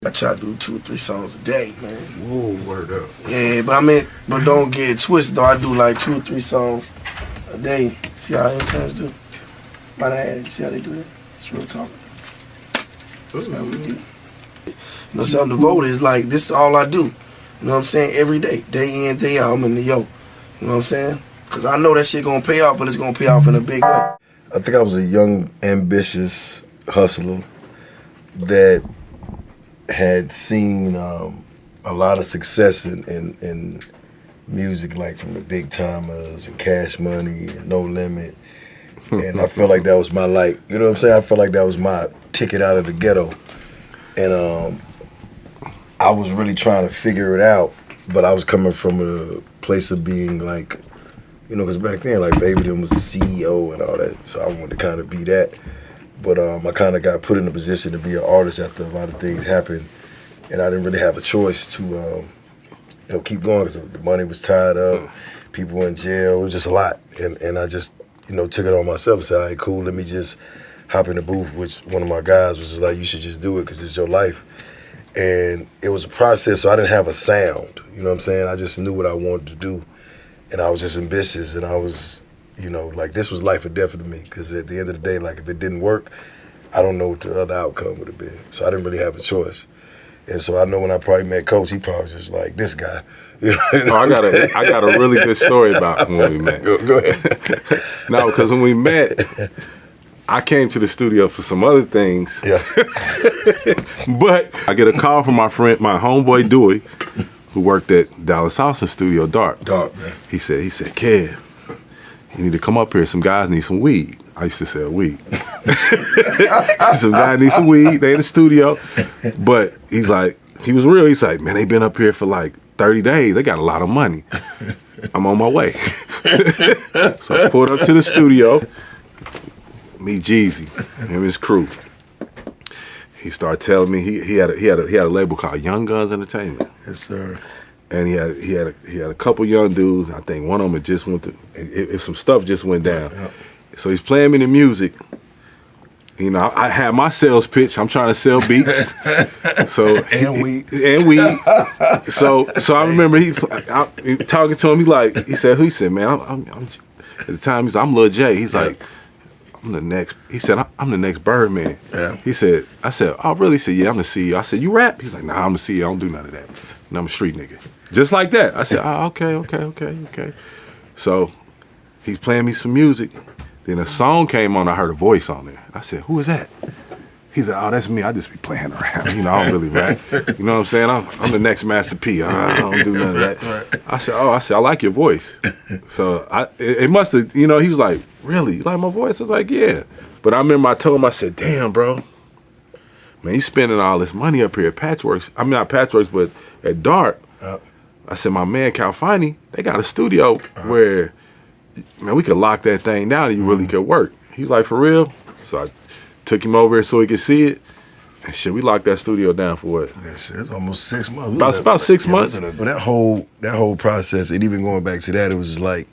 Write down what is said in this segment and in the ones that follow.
I try to do 2 or 3 songs a day, man. Whoa, word up. Yeah, but don't get it twisted though. I do like 2 or 3 songs a day. See how interns do? See how they do that? It's real talk. That's how we do. You know, so I'm devoted. It's like, this is all I do. You know what I'm saying? Every day. Day in, day out, I'm in the yo. You know what I'm saying? Because I know that shit gonna pay off, but it's gonna pay off in a big way. I think I was a young, ambitious hustler that had seen a lot of success in music, like from the Big Timers and Cash Money and No Limit. And I felt like that was my light. You know what I'm saying? I felt like that was my ticket out of the ghetto. And I was really trying to figure it out, but I was coming from a place of being like, you know, because back then, like, Baby Them was the CEO and all that, so I wanted to kind of be that. But I kind of got put in a position to be an artist after a lot of things happened, and I didn't really have a choice to, you know, keep going because the money was tied up, people were in jail, it was just a lot. And I just, you know, took it on myself and said, all right, cool, let me just hop in the booth, which one of my guys was just like, you should just do it because it's your life. And it was a process, so I didn't have a sound, you know what I'm saying? I just knew what I wanted to do. And I was just ambitious, and I was, you know, like, this was life or death to me, because at the end of the day, like, if it didn't work, I don't know what the other outcome would have been. So I didn't really have a choice. And so I know when I probably met Coach, he probably was just like, this guy. You know I got a really good story about when we met. Go ahead. No, because when we met, I came to the studio for some other things. Yeah. But I get a call from my friend, my homeboy Dewey, who worked at Dallas Austin Studio, Dark. Dark, man. He said, Kev, you need to come up here. Some guys need some weed. I used to sell weed. Some guys need some weed. They in the studio. But he's like, he was real. He's like, man, they been up here for like 30 days. They got a lot of money. I'm on my way. So I pulled up to the studio. Meet Jeezy, him and his crew. He started telling me he had a label called Young Guns Entertainment. Yes, sir. And he had a couple young dudes. I think one of them had just went to, if some stuff just went down. Yeah. So he's playing me the music. You know, I had my sales pitch. I'm trying to sell beats. So And weed. So I remember he talking to him. He said, man, I'm at the time he's like, I'm Lil J. He's like, I'm the next. He said, I'm the next Birdman. Yeah. I said, oh really? He said, yeah, I'm the CEO. I said, you rap? He's like, nah, I'm the CEO. I don't do none of that. And I'm a street nigga. Just like that. I said, oh, okay. So he's playing me some music. Then a song came on. I heard a voice on there. I said, who is that? He's like, oh, that's me. I just be playing around. You know, I don't really rap. You know what I'm saying? I'm the next Master P. I don't do none of that. I said, I like your voice. So it must have, you know, he was like, really? You like my voice? I was like, yeah. But I remember I told him, I said, damn, bro. Man, you spending all this money up here at Patchworks. I mean, not Patchworks, but at Dark. I said, my man, Calfani, they got a studio where, man, we could lock that thing down and you really could work. He was like, for real? So I took him over so he could see it. And shit, we locked that studio down for what? It's almost 6 months. About 6 months. But that whole process, and even going back to that, it was just like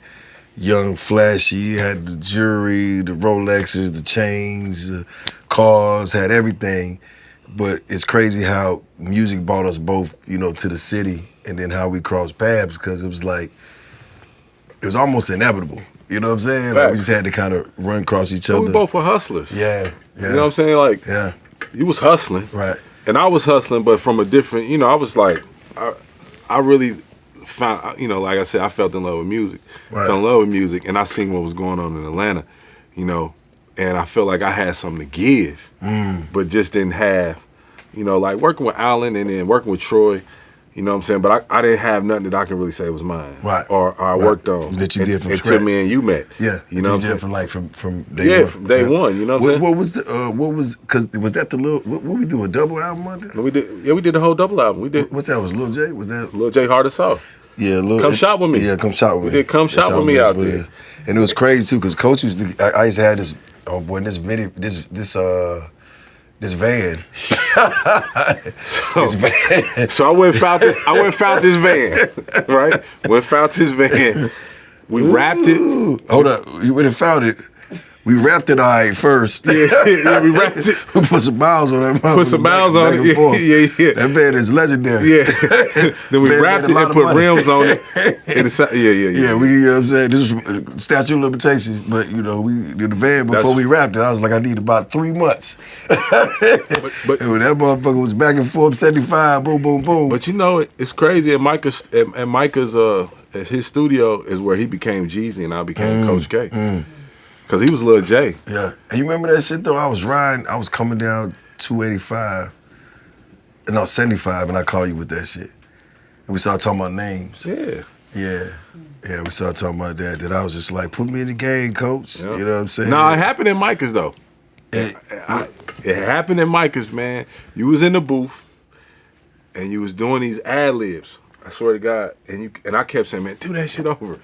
young, flashy. You had the jewelry, the Rolexes, the chains, the cars, had everything. But it's crazy how music brought us both, you know, to the city, and then how we crossed paths, because it was like, it was almost inevitable. You know what I'm saying? Like, we just had to kind of run across each other. We both were hustlers. Yeah. You know what I'm saying? Like, yeah. You was hustling. Right. And I was hustling, but from a different, you know, I was like, I really found, you know, like I said, I fell in love with music. Right. Fell in love with music, and I seen what was going on in Atlanta, you know, and I felt like I had something to give, but just didn't have, you know, like working with Alan and then working with Troy, you know what I'm saying? But I didn't have nothing that I can really say was mine. Right. Or I worked on. That you did from scratch. Until me and you met. Yeah. You know what I'm saying? From day one. From day one, you know what I'm saying? What was, because was that the little, what we do, a double album on there? We did the whole double album. We did. What's that, was Lil J? Was that? Lil J, Hard as Soft. Yeah, Come shop with me. Yeah, come shop with me. We did Come Shop with Me out there. And it was crazy too, because Coach used to, I used to have this, oh boy, this van. So I went and found this van, right? Went and found this van. We wrapped it. Hold up, you went and found it. We wrapped it all right first. Yeah, we wrapped it. We put some miles on that motherfucker. Put some miles on it. Yeah. That bed is legendary. Yeah. Then we Man wrapped made a it lot and of put money. rims on it. Yeah, we, you know what I'm saying? This was statute of limitations, but you know, we did the van before we wrapped it. I was like, I need about 3 months. But and when that motherfucker was back and forth, 75, boom, boom, boom. But you know, it's crazy. And Micah's his studio is where he became Jeezy and I became Coach K. Cause he was Lil J. Yeah. And you remember that shit though? I was coming down 285, no, 75, and I called you with that shit. And we started talking about names. Yeah, we started talking about that. That I was just like, put me in the game, coach. Yep. You know what I'm saying? No, it happened in Micah's though. It happened in Micah's, man. You was in the booth and you was doing these ad-libs. I swear to God. And I kept saying, man, do that shit over.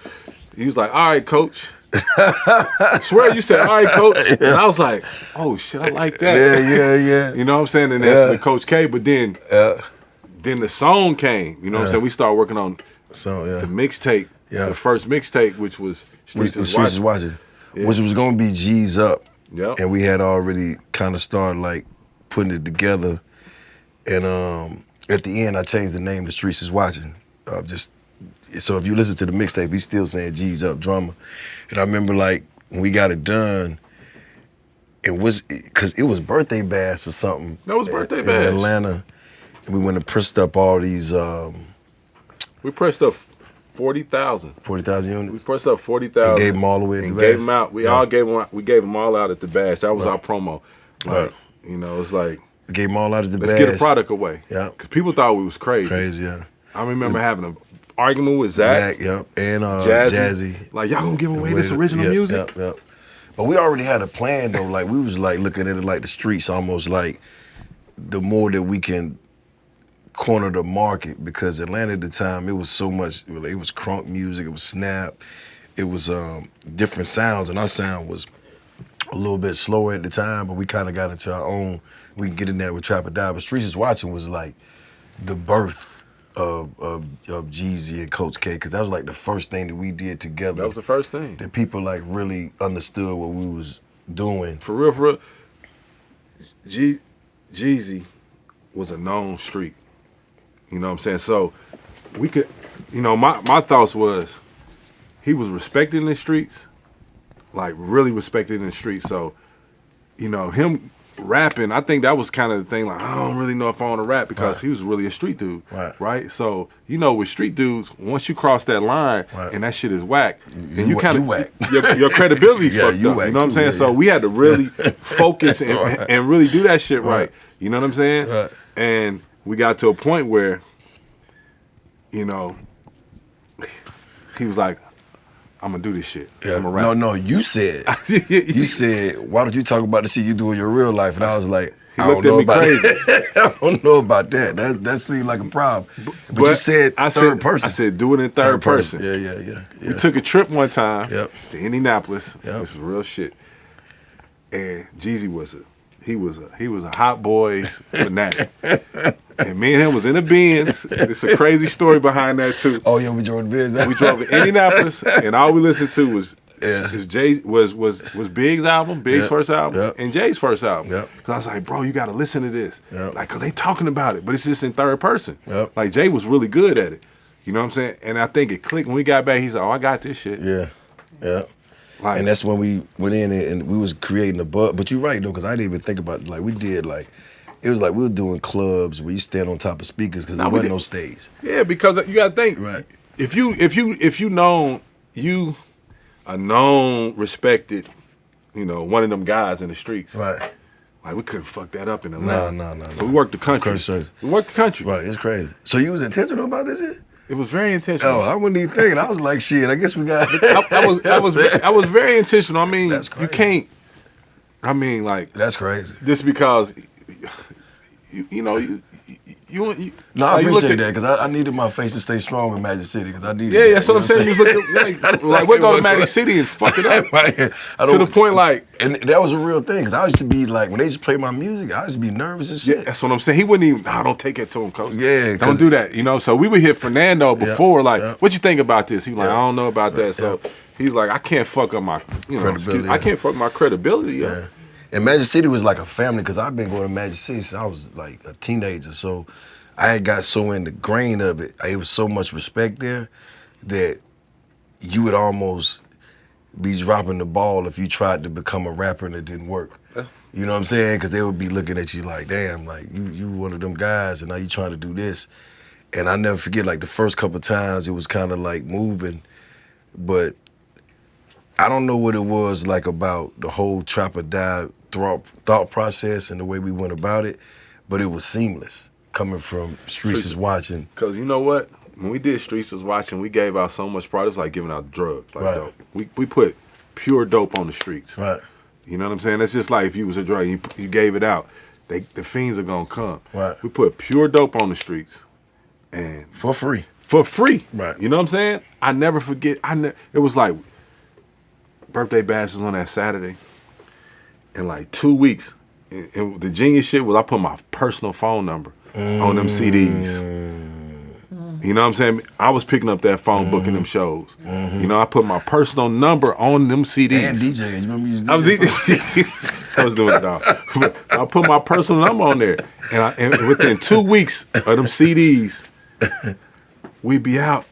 He was like, all right, coach. I swear you said, all right, coach. And I was like, oh shit, I like that. Yeah. You know what I'm saying? And that's the Coach K. But then the song came. You know what I'm saying? We started working on the mixtape, the first mixtape, which was Streets is Watching. Which was gonna be G's Up. Yep. And we had already kind of started like putting it together. And at the end, I changed the name to Streets is Watching. So if you listen to the mixtape, he's still saying G's Up Drama. And I remember like when we got it done, because it was birthday bash or something. That was birthday bash. In Atlanta. And we went and pressed up all these. We pressed up 40,000. 40,000 units? We pressed up 40,000. And gave them all away at the bash. Gave them out. We gave them all out at the bash. That was our promo. Like, you know, it's like. We gave them all out at the bash. Let's get a product away. Yeah. Because people thought we was crazy. Crazy, yeah. I remember having an argument with Zach. Yep. And Jazzy. Like, y'all gonna give away this original music? Yep. But we already had a plan though. Like we was like looking at it like the streets, almost like the more that we can corner the market, because Atlanta at the time, it was so much, it was crunk music, it was snap, it was different sounds, and our sound was a little bit slower at the time, but we kind of got into our own. We can get in there with Trap or Die, but Streets is Watching was like the birth of Jeezy and Coach K, because that was like the first thing that we did together. That was the first thing. That people like really understood what we was doing. For real. Jeezy was a known street. You know what I'm saying? So we could, you know, my thoughts was he was respected in the streets, like really respected in the streets. So, you know, him rapping, I think that was kind of the thing, like, I don't really know if I want to rap, because he was really a street dude, right? So, you know, with street dudes, once you cross that line and that shit is whack, then you kind of, your credibility's fucked up, you know what I'm saying? So we had to really focus and really do that shit right. You know what I'm saying? And we got to a point where, you know, he was like, I'm gonna do this shit. I'm gonna rap. No, you said, why don't you talk about the shit you do in your real life? And I was like, I don't know about that. I don't know about that. That seemed like a problem. But you said third person. I said do it in third person. Yeah. We took a trip one time to Indianapolis. This is real shit. And Jeezy was a hot boys fanatic. And me and him was in the Benz. It's a crazy story behind that too. Oh yeah, we drove the Benz. We drove to Indianapolis, and all we listened to was Big's album, Big's first album, and Jay's first album. Cause I was like, bro, you gotta listen to this. Like, cause they talking about it, but it's just in third person. Like Jay was really good at it. You know what I'm saying? And I think it clicked when we got back. He's like, oh, I got this shit. Yeah. Like, and that's when we went in and we was creating a buzz. But you're right though, because I didn't even think about it. Like we did, like it was like we were doing clubs where you stand on top of speakers because there wasn't no stage. Yeah, because you gotta think. Right. If you known, you a known, respected, you know, one of them guys in the streets. Right. Like we couldn't fuck that up in Atlanta. No. So we worked the country. We worked the country. Right. It's crazy. So you was intentional about this shit? It was very intentional. Oh, I wasn't even thinking. I was like, shit, I guess we got. I was very intentional. I mean, that's crazy. You can't. I mean, like that's crazy. Just because, you know. No, I appreciate that because I needed my face to stay strong in Magic City because I needed. Yeah, that's what I'm saying. You was looking like we're going to Magic City and fuck it up to the point like. And that was a real thing because I used to be like when they used to play my music, I used to be nervous and shit. Yeah, that's what I'm saying. He wouldn't even. Nah, don't take it to him, coach. Yeah, don't do that. You know. So we would hit Fernando before, like, what you think about this? He was like, I don't know about that. So He's like, I can't fuck up my, Credibility, I can't fuck my credibility up. Yeah. And Magic City was like a family because I've been going to Magic City since I was like a teenager. So I had got so in the grain of it. It was so much respect there that you would almost be dropping the ball if you tried to become a rapper and it didn't work. You know what I'm saying? Because they would be looking at you like, damn, like you one of them guys and now you trying to do this. And I never forget, like the first couple of times it was kind of like moving, but I don't know what it was like about the whole trap or die thought process and the way we went about it, but it was seamless coming from Streets is Watching. Because you know what? When we did Streets is Watching, we gave out so much product. It was like giving out drugs, like dope. We put pure dope on the streets. Right. You know what I'm saying? That's just like if you was a drug, you gave it out. The fiends are gonna come. Right. We put pure dope on the streets, and For free. Right. You know what I'm saying? I never forget. It was like birthday bash was on that Saturday, in like 2 weeks. And the genius shit was I put my personal phone number on them CDs. You know what I'm saying? I was picking up that phone, booking them shows. You know, I put my personal number on them CDs. And DJ. You remember using I was, DJ? I was doing it all. I put my personal number on there. And within 2 weeks of them CDs, we'd be out.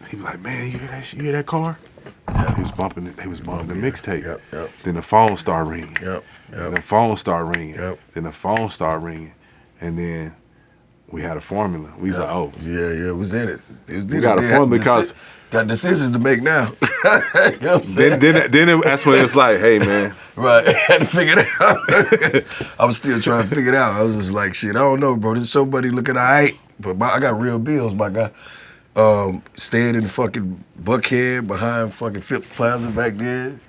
He'd be like, man, you hear that shit? You hear that car? Yeah. He was bumping the mixtape. Yep. Then the phone started ringing. Yep. Then the phone started ringing. Yep. Then the phone started ringing. And then we had a formula. We was like, oh. Yeah, it was in it. We got a formula because... Got decisions to make now. You know what I'm saying? That's when it was like, hey, man. Right, I had to figure it out. I was still trying to figure it out. I was just like, shit, I don't know, bro. There's somebody looking all right, but I got real bills, my guy. Staying in fucking Buckhead behind fucking Fifth Plaza back then.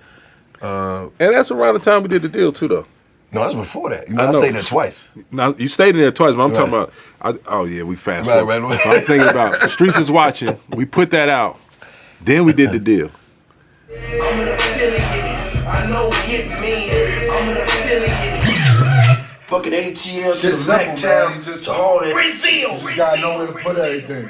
And that's around the time we did the deal, too, though. No, that's before that. I stayed there twice. Now you stayed in there twice, but I'm talking about. We fast forward. Right. I'm thinking about Streets is Watching. We put that out. Then we did the deal. I'm an affiliate. I know hit me. I'm an affiliate. Fucking ATL to the Blacktown to all that. Brazil. You gotta know where to put everything.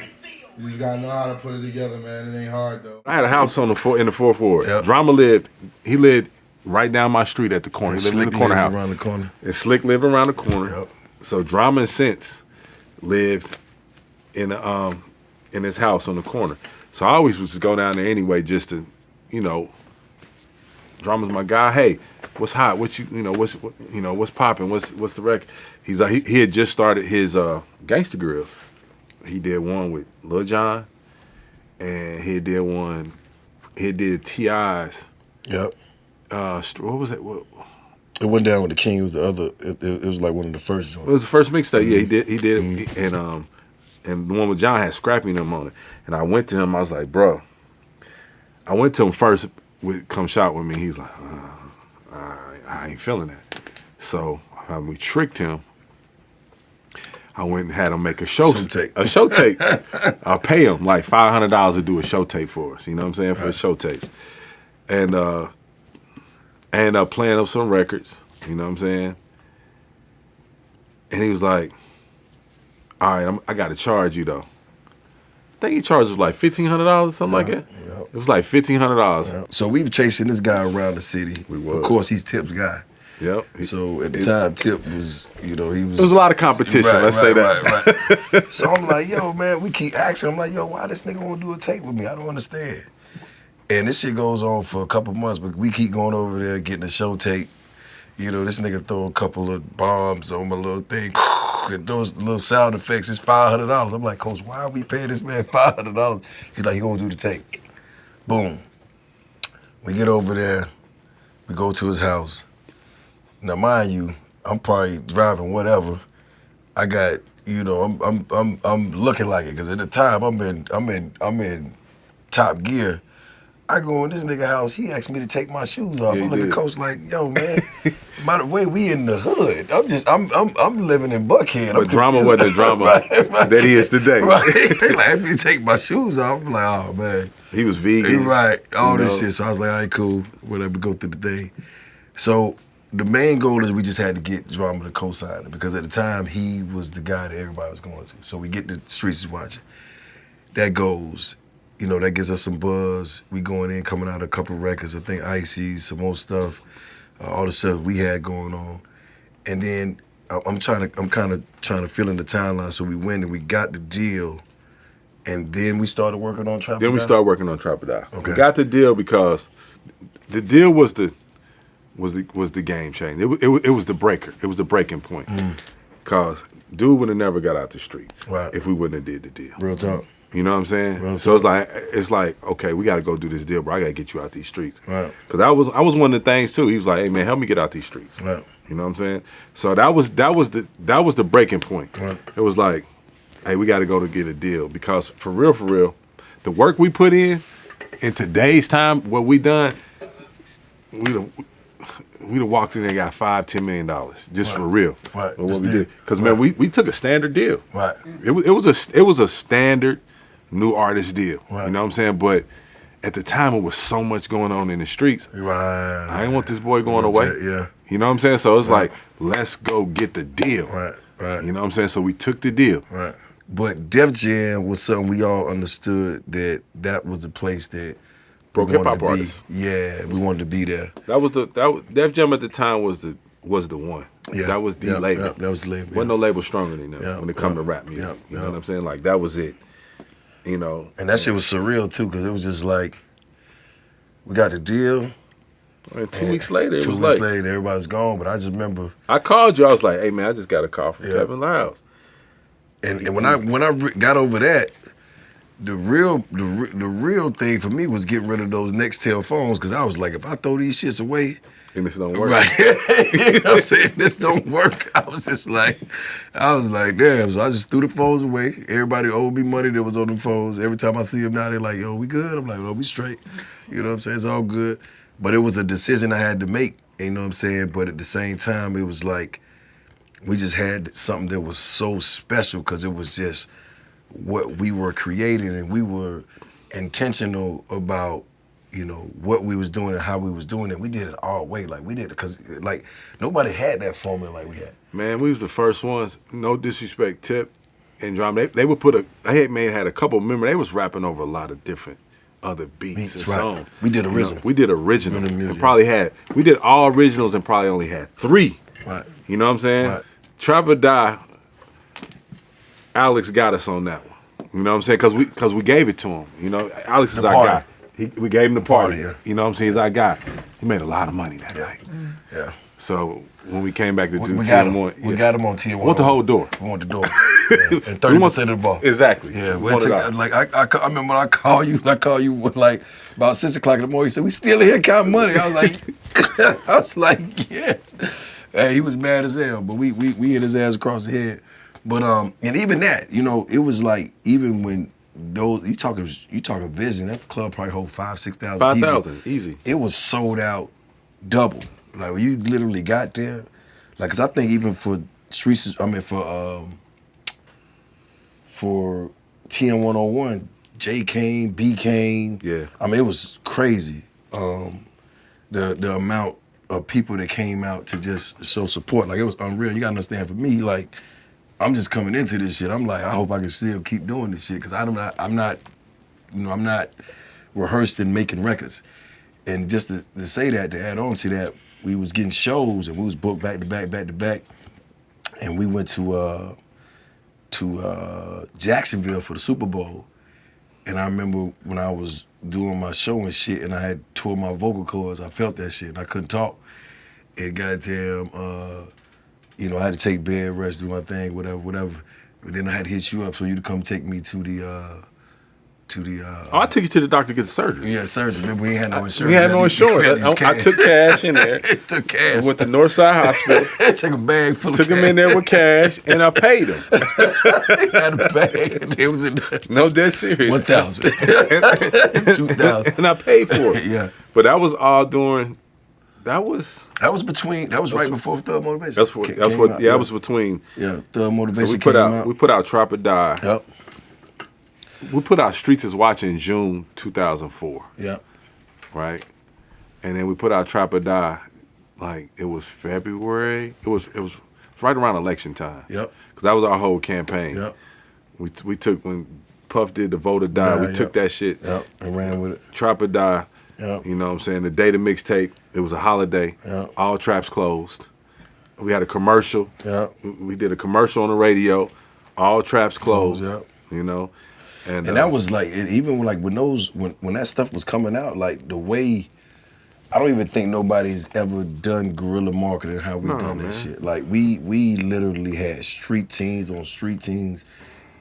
You just gotta know how to put it together, man. It ain't hard though. I had a house in the fourth ward. Yep. Drama lived. He lived right down my street at the corner. He lived in the corner house. Around the corner. And Slick lived around the corner. Yep. So Drama and Sense lived in his house on the corner. So I always would just go down there anyway, just to, Drama's my guy. Hey, what's hot? What's popping? What's the record? He's like, he had just started his Gangsta Grills. He did one with Lil Jon, and he did T.I.'s. Yep. What was it? It went down with the King. It was the other. It was like one of the first joints. It was the first mixtape. Yeah, he did. And the one with John had Scrappy and them on it. And I went to him. I was like, bro. I went to him first with Come Shop With Me. He was like, I ain't feeling that. So we tricked him. I went and had him make a show tape. I'll pay him like $500 to do a show tape for us. You know what I'm saying? For a show tape. And I ended up playing up some records. You know what I'm saying? And he was like, all right, I got to charge you, though. I think he charged us like $1,500, something like that. Yep. It was like $1,500. Yep. So we were chasing this guy around the city. We was. Of course, he's Tip's guy. Yep. So at the time, Tip was, he was... There was a lot of competition, let's say that. Right. So I'm like, yo, man, we keep asking. I'm like, yo, why this nigga want to do a tape with me? I don't understand. And this shit goes on for a couple months, but we keep going over there, getting a show tape. This nigga throw a couple of bombs on my little thing. And those little sound effects, it's $500. I'm like, Coach, why are we paying this man $500? He's like, he gonna do the tape. Boom. We get over there, we go to his house. Now, mind you, I'm probably driving whatever. I got, I'm looking like it because at the time I'm in top gear. I go in this nigga house. He asked me to take my shoes off. Yeah, I'm looking at Coach like, yo, man. By the way, we in the hood. I'm living in Buckhead. But Drama wasn't the drama that he is today. Right. They like, asked me to take my shoes off. I'm like, oh man. He was vegan. Right. All this shit. So I was like, all right, cool. Whatever. Go through the thing. So the main goal is we just had to get Drama to co-sign it because at the time he was the guy that everybody was going to. So we get the Streets is Watching. That goes. you know, that gives us some buzz. We going in, coming out a couple records. I think Icy, some more stuff, all the stuff we had going on. And then I'm kind of trying to fill in the timeline. So we went and we got the deal, and then we started working on Trap or Die. Then we started working on Trap or Die. Okay. We got the deal because the deal was the game change. It was the breaker. It was the breaking point. Cause dude would have never got out the streets if we wouldn't have did the deal. Real talk. You know what I'm saying? Real So talk. it's like okay, we got to go do this deal, bro. I got to get you out these streets. Right. Cause I was one of the things too. He was like, hey man, help me get out these streets. Right. You know what I'm saying? So that was the breaking point. Right. It was like, hey, we got to go to get a deal because for real, the work we put in today's time, what we done, we'd have walked in there and got $5-10 million just for real. Right. What Just we did. did, because man, we took a standard deal. Right. It was a standard new artist deal. Right. You know what I'm saying? But at the time, it was so much going on in the streets. Right. I didn't want this boy going away. Yeah. You know what I'm saying? So it's like, let's go get the deal. Right. Right. You know what I'm saying? So we took the deal. Right. But Def Jam was something we all understood that was the place that Broke we hip hop wanted to be. artists. Yeah, we wanted to be there. Def Jam at the time was the one. Yeah. That was the Yep, label. yep, that was the label. Wasn't no label stronger than them Yeah, when it come yeah, to rap music. yeah, You know yeah. what I'm saying? Like that was it. You know. And that shit was surreal too, because it was just like we got the deal. And 2 weeks later, it 2 was weeks like later, everybody's gone. But I just remember, I called you. I was like, "Hey man, I just got a call from Yeah. Kevin Lyles." and when I got over that, the real thing for me was getting rid of those Nextel phones, because I was like, if I throw these shits away, And this don't work. right? You know what I'm saying? This don't work. I was like, damn. So I just threw the phones away. Everybody owed me money that was on them phones. Every time I see them now, they're like, yo, we good? I'm like, oh, we straight. You know what I'm saying? It's all good. But it was a decision I had to make, you know what I'm saying? But at the same time, it was like, we just had something that was so special, because it was just what we were creating, and we were intentional about, you know, what we was doing and how we was doing it. We did it all way. Like, we did it because, like, nobody had that formula like we had. Man, we was the first ones. No disrespect, Tip and Drum. They would put had a couple. Remember, they was rapping over a lot of different other beats and right. songs. We did You know, original. we did original. Original music. And probably we did all originals and probably only had 3. Right. You know what I'm saying? Right. Trap or Die, Alex got us on that one. You know what I'm saying? Because we gave it to him. You know, Alex is The our party. guy. We gave him the party. Yeah. You know what I'm saying? He's our guy. He made a lot of money that night. Yeah. So when we came back to do We got him. TM1, We got him on Tier 1. want the whole door. We want the door. Yeah. And 30% of the ball. Exactly. Yeah, We we'll want it take, all. like I remember when I call you like about 6 o'clock in the morning. He said, "We still here counting money." I was like, yes. Hey, he was mad as hell, but we hit his ass across the head. But and even that, you know, it was like, even when those you talking Vision, that club probably hold 5,000-6,000 people. 5,000, easy. It was sold out double. Like, when you literally got there, like, 'cause I think even for streets, I mean for TM101, J came, B came. Yeah. I mean, it was crazy. The amount of people that came out to just show support, like, it was unreal. You gotta understand, for me, like, I'm just coming into this shit. I'm like, I hope I can still keep doing this shit, because I'm not rehearsed in making records. And just to say that, to add on to that, we was getting shows and we was booked back to back, and we went to Jacksonville for the Super Bowl. And I remember when I was doing my show and shit, and I had tore my vocal cords, I felt that shit, and I couldn't talk. And goddamn, you know, I had to take bed rest, do my thing, whatever. But then I had to hit you up so you to come take me to the I took you to the doctor to get the surgery. yeah, surgery. Remember, we ain't had no insurance. We had no insurance. I took cash in there. Took cash. I went to Northside Hospital. Took a bag full Took of him in there with cash, and I paid him. had a bag, and it was in No, dead serious. 1,000, 2,000. And I paid for it. Yeah. But that was all during. That was That was right before Thug Motivation. that's what came out, that was between. Yeah, Thug Motivation So we put out Trap or Die. Yep. We put out Streets is Watching in June 2004, Yep. right? And then we put out Trap or Die, like it was February. It was right around election time. Yep. Because that was our whole campaign. Yep. We took when Puff did the Vote or Die. We took that shit. Yep, and ran with it. Trap or Die. Yep. You know what I'm saying? The day the mixtape, it was a holiday. Yep. All traps closed. We had a commercial. Yep. We did a commercial on the radio. All traps closed. Yep. You know? And that was like, even like when that stuff was coming out, like the way, I don't even think nobody's ever done guerrilla marketing how we done that shit. Like we literally had street teams on street teams,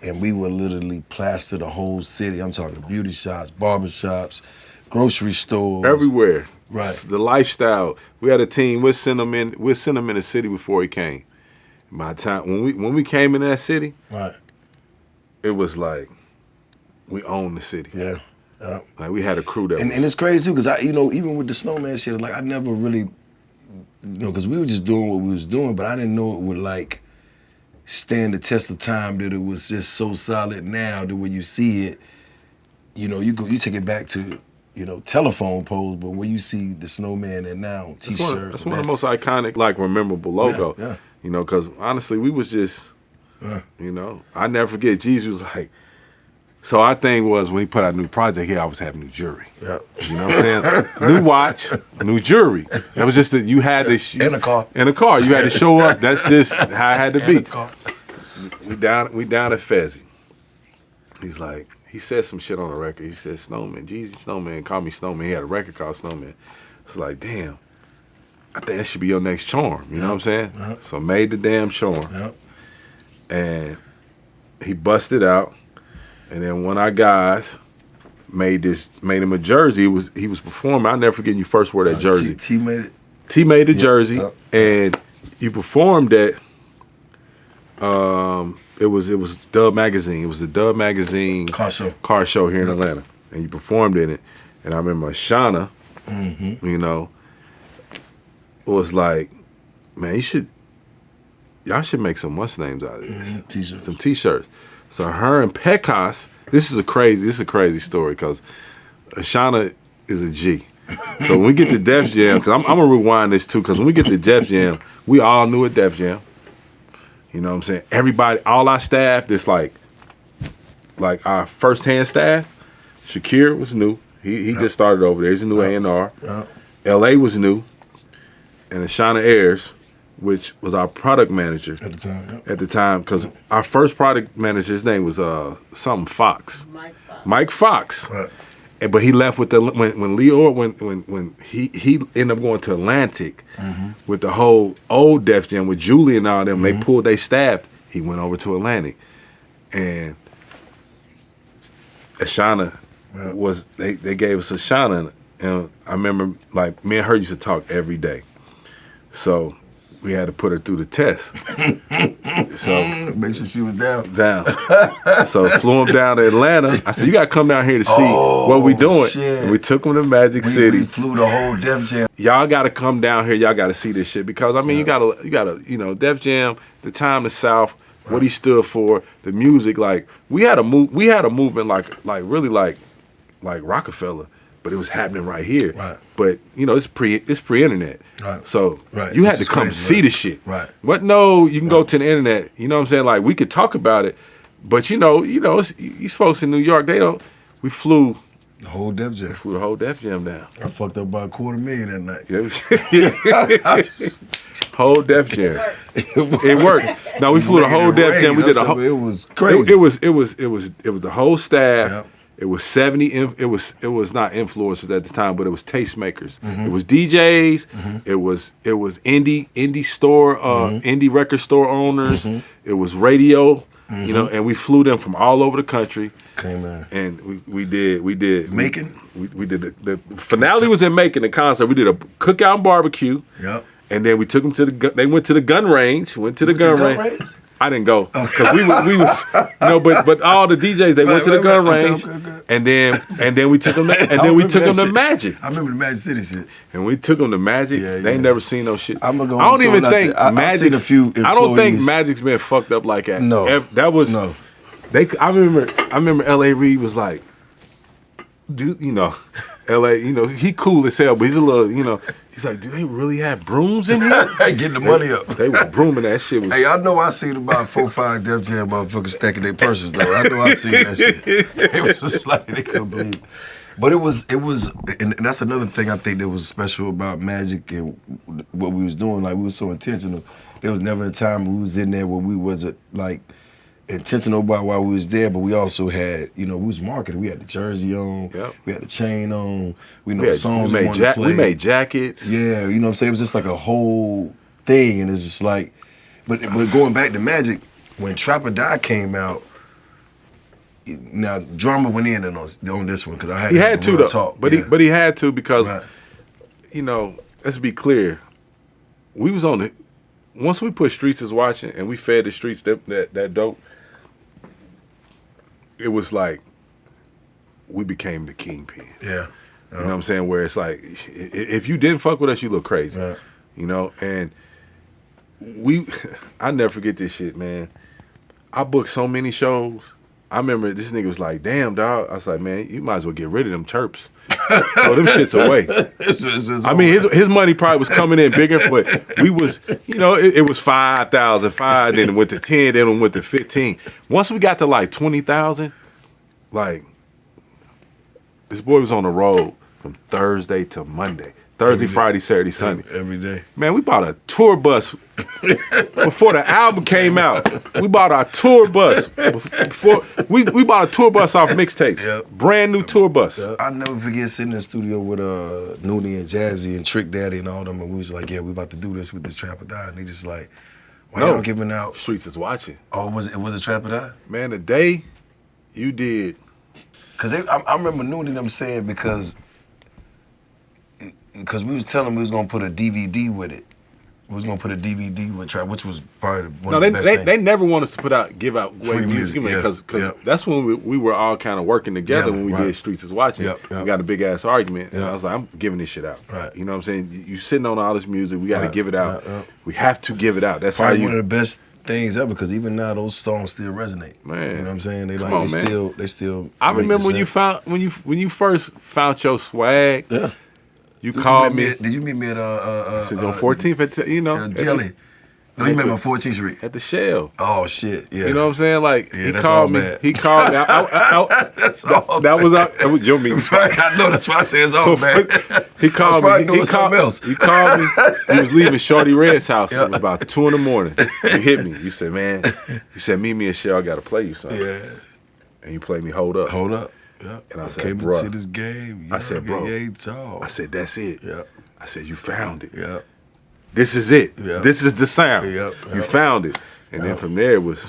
and we would literally plaster the whole city. I'm talking beauty shops, barber shops, grocery stores. everywhere. Right. The lifestyle. We had a team. We'd send him in the city before he came. By the time when we came in that city, Right. it was like we owned the city. Yeah. Yeah. Like we had a crew that And it's crazy too, because even with the snowman shit, like I never really, because we were just doing what we was doing, but I didn't know it would like stand the test of time, that it was just so solid now that when you see it, you take it back to, telephone poles, but when you see the snowman and now t-shirts. That's one of the most iconic, like memorable logo. Yeah. Because honestly, we was just, I never forget. Jeezy was like. So our thing was when he put out a new project, he always had new jewelry. Yeah. You know what I'm saying? New watch, new jewelry. That was just that you had to In a car. In a car, you had to show up. That's just how it had to be. In a car. We down at Fezzy. He's like, he said some shit on the record. He said, Snowman, Jeezy Snowman, call me Snowman. He had a record called Snowman. It's like, damn, I think that should be your next charm. You know what I'm saying? So made the damn charm. Yep. And he busted out. And then one of our guys made him a jersey. He was performing. I'll never forget you first wore that jersey. T made it. T made the jersey, and you performed at. It was Dub Magazine. It was the Dub Magazine Car show here in Atlanta, and you performed in it. And I remember Shauna, was like, man, y'all should make some what's names out of this. T-shirts. Some T-shirts. So her and Pecos, this is a crazy story because Shauna is a G. So when we get to Def Jam, because I'm gonna rewind this too, because when we get to Def Jam, we all knew at Def Jam. You know what I'm saying? Everybody, all our staff, that's like our first-hand staff. Shakir was new. He just started over there. He's a new A&R. LA was new. And Shauna Ayers, which was our product manager At the time. because our first product manager, his name was something Fox. Mike Fox. Right. But he left with when he ended up going to Atlantic with the whole old Def Jam with Julie and all them. They pulled their staff. He went over to Atlantic, and Ashana was they gave us Ashana, and I remember like me and her used to talk every day, so we had to put her through the test. So make sure she was down. So flew him down to Atlanta. I said, you gotta come down here to see what we doing. Shit. And we took him to Magic City. We flew the whole Def Jam. Y'all gotta come down here. Y'all gotta see this shit because I mean, you gotta, Def Jam, the time the South, what he stood for, the music. Like we had a movement like really like Rockefeller. But it was happening right here. Right. But it's pre-internet. Right. So Right. you had Which to is come crazy, see right. the shit. Right. But no, you can go to the internet. You know what I'm saying? Like we could talk about it, but these folks in New York, they don't. We flew The whole Def Jam. the whole Def Jam down. I fucked up about $250,000 that night. Whole Def Jam. It worked. No, we flew the whole Def Jam. We did a whole. It was crazy. It was the whole staff. Yep. It was 70. It was not influencers at the time, but it was tastemakers. It was DJs. It was indie store indie record store owners. It was radio. And we flew them from all over the country. Came in. And we did Macon? We did the finale was in Macon, the concert. We did a cookout and barbecue. Yep. And then we took them they went to the gun range. Went to the gun range. I didn't go because we was but all the DJs they went to the gun range, okay. and then we took them to Magic. I remember the Magic City shit. And we took them to Magic. Yeah, They ain't yeah. never seen no shit. I'm gonna I don't even throw it out think there. I've Magic. seen a few I don't think employees- Magic's been fucked up like that. No. That was No. I remember L.A. Reid was like, dude, L.A., you know, he cool as hell, but he's a little, you know, he's like, do they really have brooms in here? Getting the money up. They were brooming that shit. Hey, I know I seen about 4 or 5 Def Jam motherfuckers stacking their purses, though. I know I seen that shit. It was just like, they couldn't believe it. But it was, and that's another thing I think that was special about Magic and what we was doing. Like, we was so intentional. There was never a time we was in there where we wasn't, like, intentional about why we was there, but we also had, you know, we was marketing. We had the jersey on, we had the chain on, we know the songs we wanted to play. We made jackets. Yeah, you know what I'm saying? It was just like a whole thing, and it's just like, but going back to Magic, when Trap or Die came out, now Drama went in on this one because I had he had to though, talk. but he had to because, you know, let's be clear, we was on it. Once we put Streets is Watching and we fed the streets that dope, it was like we became the kingpin. Yeah. You know what I'm saying? Where it's like, if you didn't fuck with us, you look crazy. Right. You know? And I never forget this shit, man. I booked so many shows. I remember this nigga was like, damn, dog. I was like, man, you might as well get rid of them chirps. Throw them shits away. I mean, his money probably was coming in bigger, but we was, you know, it was 5,000, then it went to 10, then it went to 15. Once we got to like 20,000, like, this boy was on the road from Thursday to Monday. Thursday, Friday, Saturday, Sunday. Every day. Man, we bought a tour bus before the album came out. We bought our tour bus before we bought a tour bus off mixtape. Yep. Brand new tour bus. Yep. I'll never forget sitting in the studio with Noonie and Jazzy and Trick Daddy and all them, and we was like, yeah, we about to do this with this Trap or Die. And they just like, why y'all giving out? Streets is Watching. Oh, was it Trap or Die? Man, the day you did. Cause I remember Noonie them saying because we was telling them we was gonna put a DVD with it. We was gonna put a DVD with Trap, which was probably one of the best things. They never want us to give out free music because that's when we were all kind of working together when we did Streets is Watching. We got a big ass argument. And I was like, I'm giving this shit out. Right. You know what I'm saying? You sitting on all this music, we got to give it out. We have to give it out. That's probably how one of the best things ever, because even now those songs still resonate. Man, you know what I'm saying? They still. I remember when you first found your swag. Yeah. You called me. Did you meet me at on 14th at, you know, Jelly? No, you met me on 14th Street. At the Shell. Oh shit, yeah. You know what I'm saying? Like, yeah, he called me. He called me. That's all that was your meeting. Right, I know, that's why I say it's all bad. He called me. He called else. He called me. He was leaving Shorty Red's house. It was about 2 in the morning. You hit me. You said, man, meet me at Shell, I gotta play you something. Yeah. And you played me Hold Up. Hold Up. Yeah. And I said, bro. To this game. I said, bro. Tall. I said, that's it. Yeah. I said, you found it. Yeah. This is it. Yeah. This is the sound. Yeah. You found it. And then from there it was.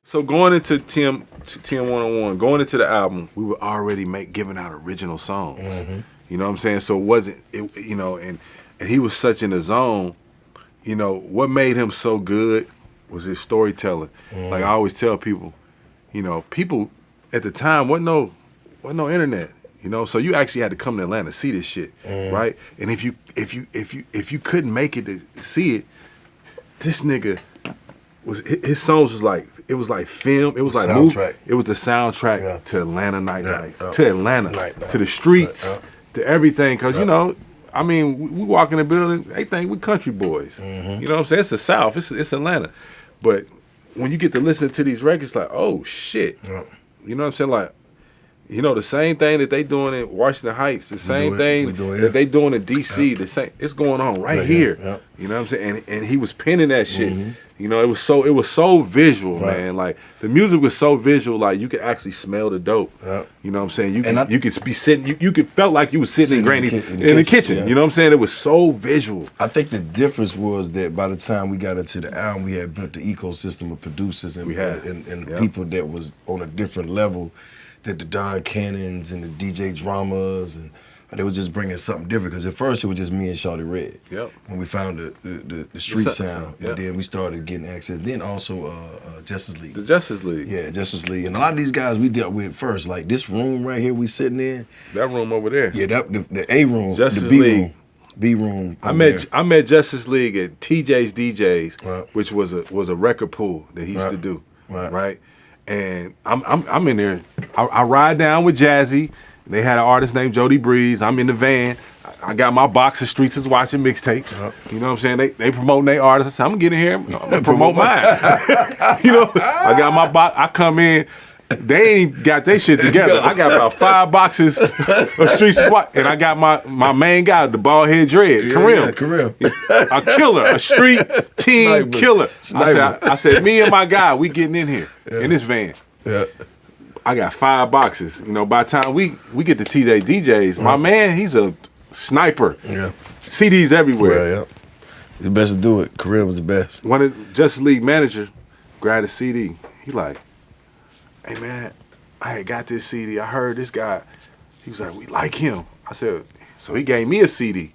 So going into TM 101, going into the album, we were already giving out original songs. Mm-hmm. You know what I'm saying? So it wasn't, you know, and he was such in the zone. You know, what made him so good was his storytelling. Mm-hmm. Like I always tell people, you know, people at the time wasn't no internet, you know, so you actually had to come to Atlanta to see this shit, right? And if you couldn't make it to see it, this nigga his songs was like, it was like film, it was like soundtrack. It was the soundtrack to Atlanta nightlife, to Atlanta, to the streets, to everything, cause you know, I mean, we walk in the building, they think we country boys, you know what I'm saying? It's the South, it's Atlanta, but when you get to listen to these records, like, oh shit. You know what I'm saying? Like, you know, the same thing that they doing in Washington Heights, the same thing that they doing in D.C., the same, it's going on right here. Yeah. You know what I'm saying? And he was penning that shit. Mm-hmm. You know, it was so visual, man. Like, the music was so visual, like, you could actually smell the dope. Yeah. You know what I'm saying? You could be sitting, you could felt like you was sitting in Granny's in the kitchen. Yeah. You know what I'm saying? It was so visual. I think the difference was that by the time we got into the album, we had built the ecosystem of producers and people that was on a different level, that the Don Cannons and the DJ Dramas, and they was just bringing something different. Because at first it was just me and Shawty Red. Yep. When we found the street sound, and then we started getting access. Then also Justice League. The Justice League. Yeah, Justice League. And a lot of these guys we dealt with first. Like this room right here we sitting in. That room over there. Yeah, the A room, Justice the B League. room. B room. I met Justice League at TJ's DJs, which was a record pool that he used to do. Right. And I'm in there. I ride down with Jazzy They had an artist named Jody Breeze. I'm in the van. I got my box of Streets is watching mixtapes. You know what I'm saying? They promoting their artists. I said, I'm gonna get in here. I'm gonna promote mine. You know, I got my box. I come in. They ain't got their shit together. I got about 5 boxes of Streets is watching, and I got my main guy, the bald head dread, Kareem. Kareem. A killer, a street team Sniper. killer. Sniper. I said, me and my guy, we getting in here in this van. Yeah. I got 5 boxes. You know, by the time we get to TJ DJs, my man, he's a sniper. Yeah. CDs everywhere. Yeah. The best to do it. Kareem was the best. One of Justice League manager grabbed a CD. He like, hey man, I had got this CD. I heard this guy. He was like, we like him. I said, so he gave me a CD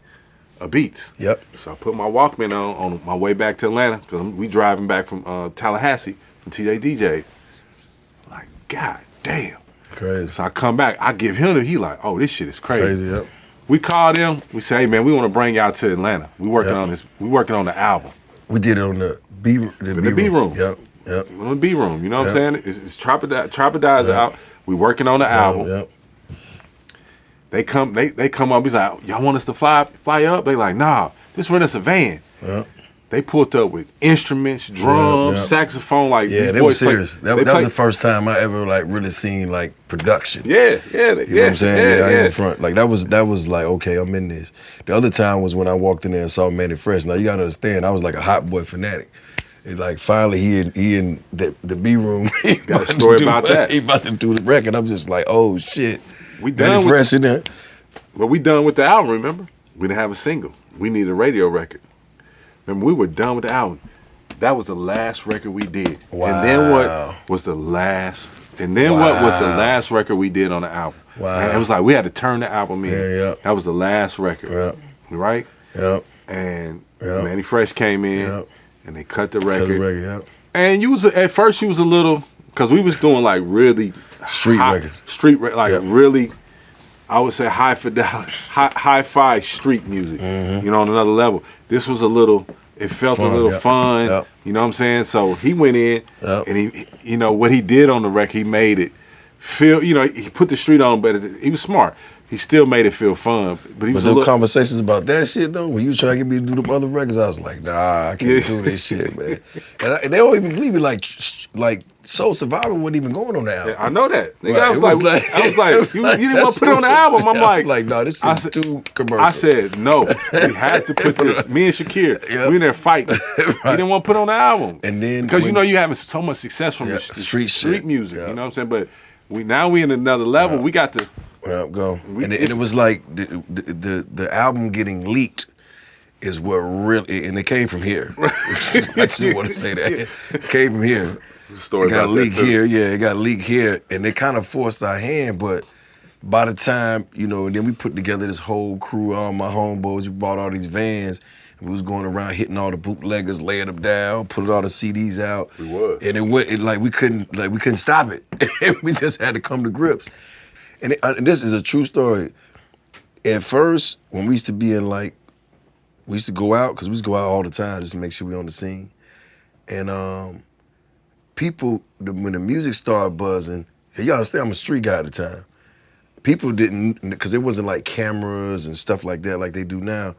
of beats. Yep. So I put my Walkman on my way back to Atlanta because we driving back from Tallahassee from TJ DJ. Like, God damn. Crazy. So I come back, I give him he like, oh, this shit is crazy. Crazy, yep. We called him, we say, hey man, we want to bring y'all to Atlanta. We working on this, we working on the album. We did it on the B room. Yep. On the B room, you know what I'm saying? It's Trapodize out. We working on the album. Yep. They come up, he's like, y'all want us to fly up? They like, nah, just rent us a van. Yep. They pulled up with instruments, drums, saxophone, like yeah, these they boys were serious. Play, that was the first time I ever like really seen like production. Yeah. You know what I'm saying? Yeah. In front. Like that was like, okay, I'm in this. The other time was when I walked in there and saw Manny Fresh. Now you gotta understand, I was like a hot boy fanatic. And like finally he in the B room. Got a story about that. He about to do the record. I'm just like, oh shit. We done Manny Fresh in there. But we done with the album, remember? We didn't have a single. We needed a radio record. Remember, we were done with the album. That was the last record we did. Wow. And then what was the last record we did on the album? Wow. And it was like we had to turn the album in. Yeah. That was the last record. Yep. Right? Yep. And Yep. Manny Fresh came in and they cut the record. Yep. And Street records. Really, I would say high fidelity, hi-fi street music. Mm-hmm. You know, on another level. This was it felt a little fun. Yep. You know what I'm saying? So he went in and he, you know, what he did on the record, he made it feel, you know, he put the street on, but he was smart. He still made it feel fun. But he was there conversations about that shit though. When you trying to get me to do the other records, I was like, nah, I can't do this shit, man. And they don't even believe me. Like Soul Survivor wasn't even going on the album. I know that. Nigga, Right. I was like, you didn't want to put it on the album. I'm like, no, this is too commercial. I said, no, we had to put this. Me and Shakir, we in there fighting. He didn't want to put it on the album. And then because you know you having so much success from the street music. You know what I'm saying? But we in another level. We got to. Well, go. And it was like the album getting leaked is what really, and it came from here. I just want to say that. It came from here. Story it got about leaked that too. here. Yeah, it got leaked here. And they kind of forced our hand, but by the time, you know, and then we put together this whole crew, all my homeboys, we bought all these vans, and we was going around hitting all the bootleggers, laying them down, putting all the CDs out. We was. And we couldn't stop it. We just had to come to grips. And this is a true story. At first, when we used to be in we used to go out, because we used to go out all the time just to make sure we on the scene. And people, when the music started buzzing, and you understand I'm a street guy at the time, people didn't, because it wasn't like cameras and stuff like that like they do now.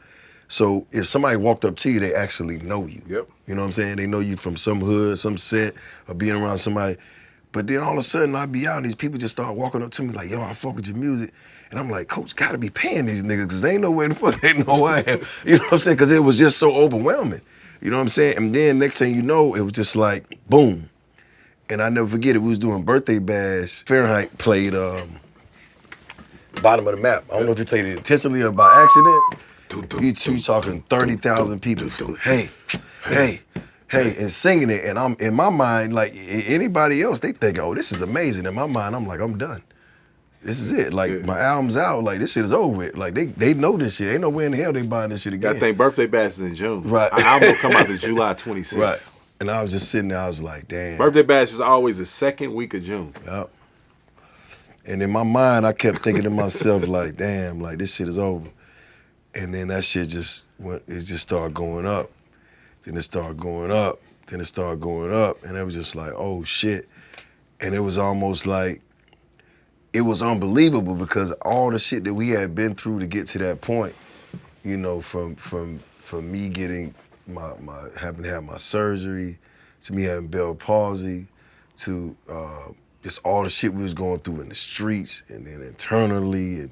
So if somebody walked up to you, they actually know you. Yep. You know what I'm saying? They know you from some hood, some set, or being around somebody. But then all of a sudden I'd be out and these people just start walking up to me like, yo, I fuck with your music. And I'm like, Coach gotta be paying these niggas because they ain't know where the fuck they know who I am. You know what I'm saying? Because it was just so overwhelming. You know what I'm saying? And then next thing you know, it was just like, boom. And I never forget it, we was doing Birthday Bash. Fahrenheit played Bottom of the Map. I don't know if he played it intentionally or by accident. You talking 30,000 people. Hey, and singing it, and I'm in my mind, like anybody else, they think, oh, this is amazing. In my mind, I'm like, I'm done. This is it. Like my album's out. Like this shit is over with. Like they know this shit. Ain't no way in the hell they buying this shit again. I think Birthday Bash is in June. Right. Our album will come out to July 26th. Right. And I was just sitting there. I was like, damn. Birthday Bash is always the second week of June. Yep. And in my mind, I kept thinking to myself, like, damn, like this shit is over. And then that shit just started going up. Then it started going up. Then it started going up. And it was just like, oh shit. And it was almost like it was unbelievable because all the shit that we had been through to get to that point, you know, from me getting my having to have my surgery, to me having Bell palsy, to just all the shit we was going through in the streets and then internally, and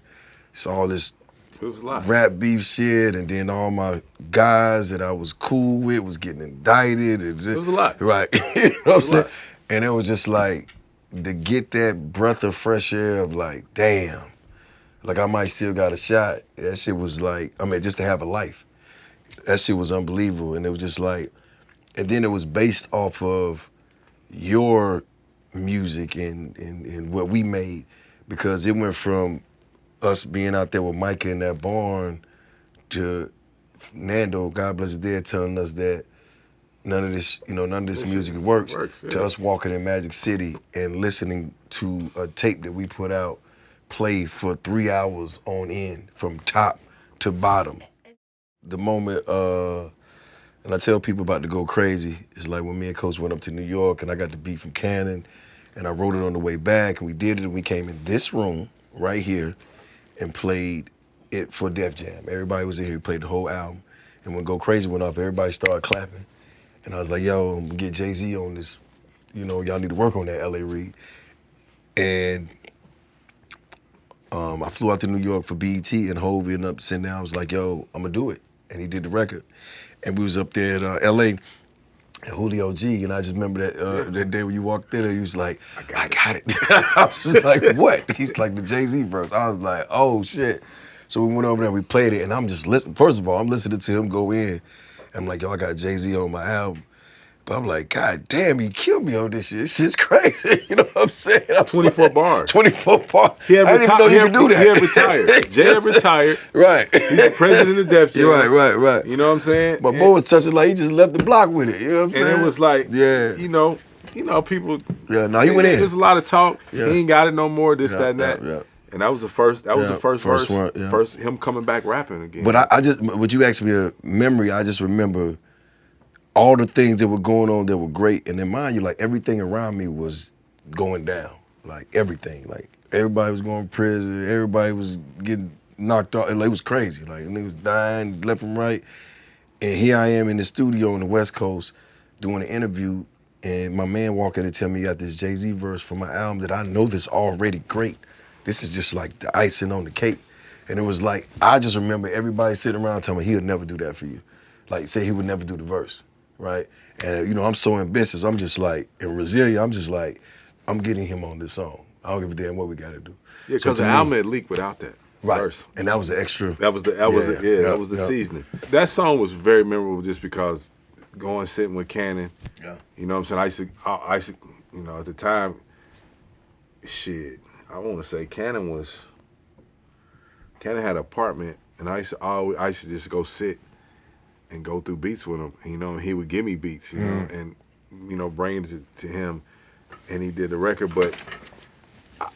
it's all this It was a lot. rap beef shit, and then all my guys that I was cool with was getting indicted. And It was a lot. Right. You know what I'm saying? lot. And it was just like, to get that breath of fresh air of like, damn, like I might still got a shot. That shit was like, I mean, just to have a life. That shit was unbelievable. And it was just like, and then it was based off of your music and what we made, because it went from us being out there with Micah in that barn to Nando, God bless his dead, telling us that none of this music works, yeah. to us walking in Magic City and listening to a tape that we put out play for 3 hours on end from top to bottom. The moment, and I tell people about to go crazy, it's like when me and Coach went up to New York and I got the beat from Cannon and I wrote it on the way back and we did it and we came in this room right here and played it for Def Jam. Everybody was in here, we played the whole album. And when Go Crazy went off, everybody started clapping. And I was like, yo, I'm gonna get Jay-Z on this. You know, y'all need to work on that, L.A. Reid. And I flew out to New York for BET and Hov ended up sitting down. I was like, yo, I'm gonna do it. And he did the record. And we was up there at L.A. at Julio G. And I just remember that day when you walked in there, he was like, I got it. I was just like, what? He's like, the Jay-Z verse. I was like, oh, shit. So we went over there and we played it. And I'm just listening. First of all, I'm listening to him go in. I'm like, yo, I got Jay-Z on my album. But I'm like, God damn, he killed me on this shit. This shit's crazy. You know what I'm saying? 24 bars. 24 bars. He had I didn't even know you could do that. He had retired. Jay had retired. Right. He was president of Def Jam. Right. You know what I'm saying? But Bo was touching like he just left the block with it. You know what I'm saying? And it was like, yeah. you know, people. Yeah, no, he went in. There's a lot of talk. Yeah. He ain't got it no more, this, Yeah, that, and that. yeah. And that was the first. That was the first verse. one, yeah. First him coming back rapping again. But I just, what you asked me a memory, I just remember all the things that were going on that were great. And then mind you, like everything around me was going down. Like everything. Like everybody was going to prison. Everybody was getting knocked off. Like, it was crazy. Like niggas dying left and right. And here I am in the studio on the West Coast doing an interview. And my man walked in and tell me he got this Jay-Z verse for my album that I know that's already great. This is just like the icing on the cake. And it was like, I just remember everybody sitting around telling me he would never do that for you. Like say he would never do the verse, right? And you know, I'm so ambitious, I'm just like, and resilient, I'm just like, I'm getting him on this song. I don't give a damn what we gotta do. Yeah, because the album had leaked without that verse. And that was the extra. That was the seasoning. That song was very memorable just because going sitting with Cannon. Yeah. You know what I'm saying? I used to, you know, at the time, shit, I want to say Cannon had an apartment, and I used to just go sit and go through beats with him. You know, and he would give me beats, you know, and you know, bring it to him, and he did the record. But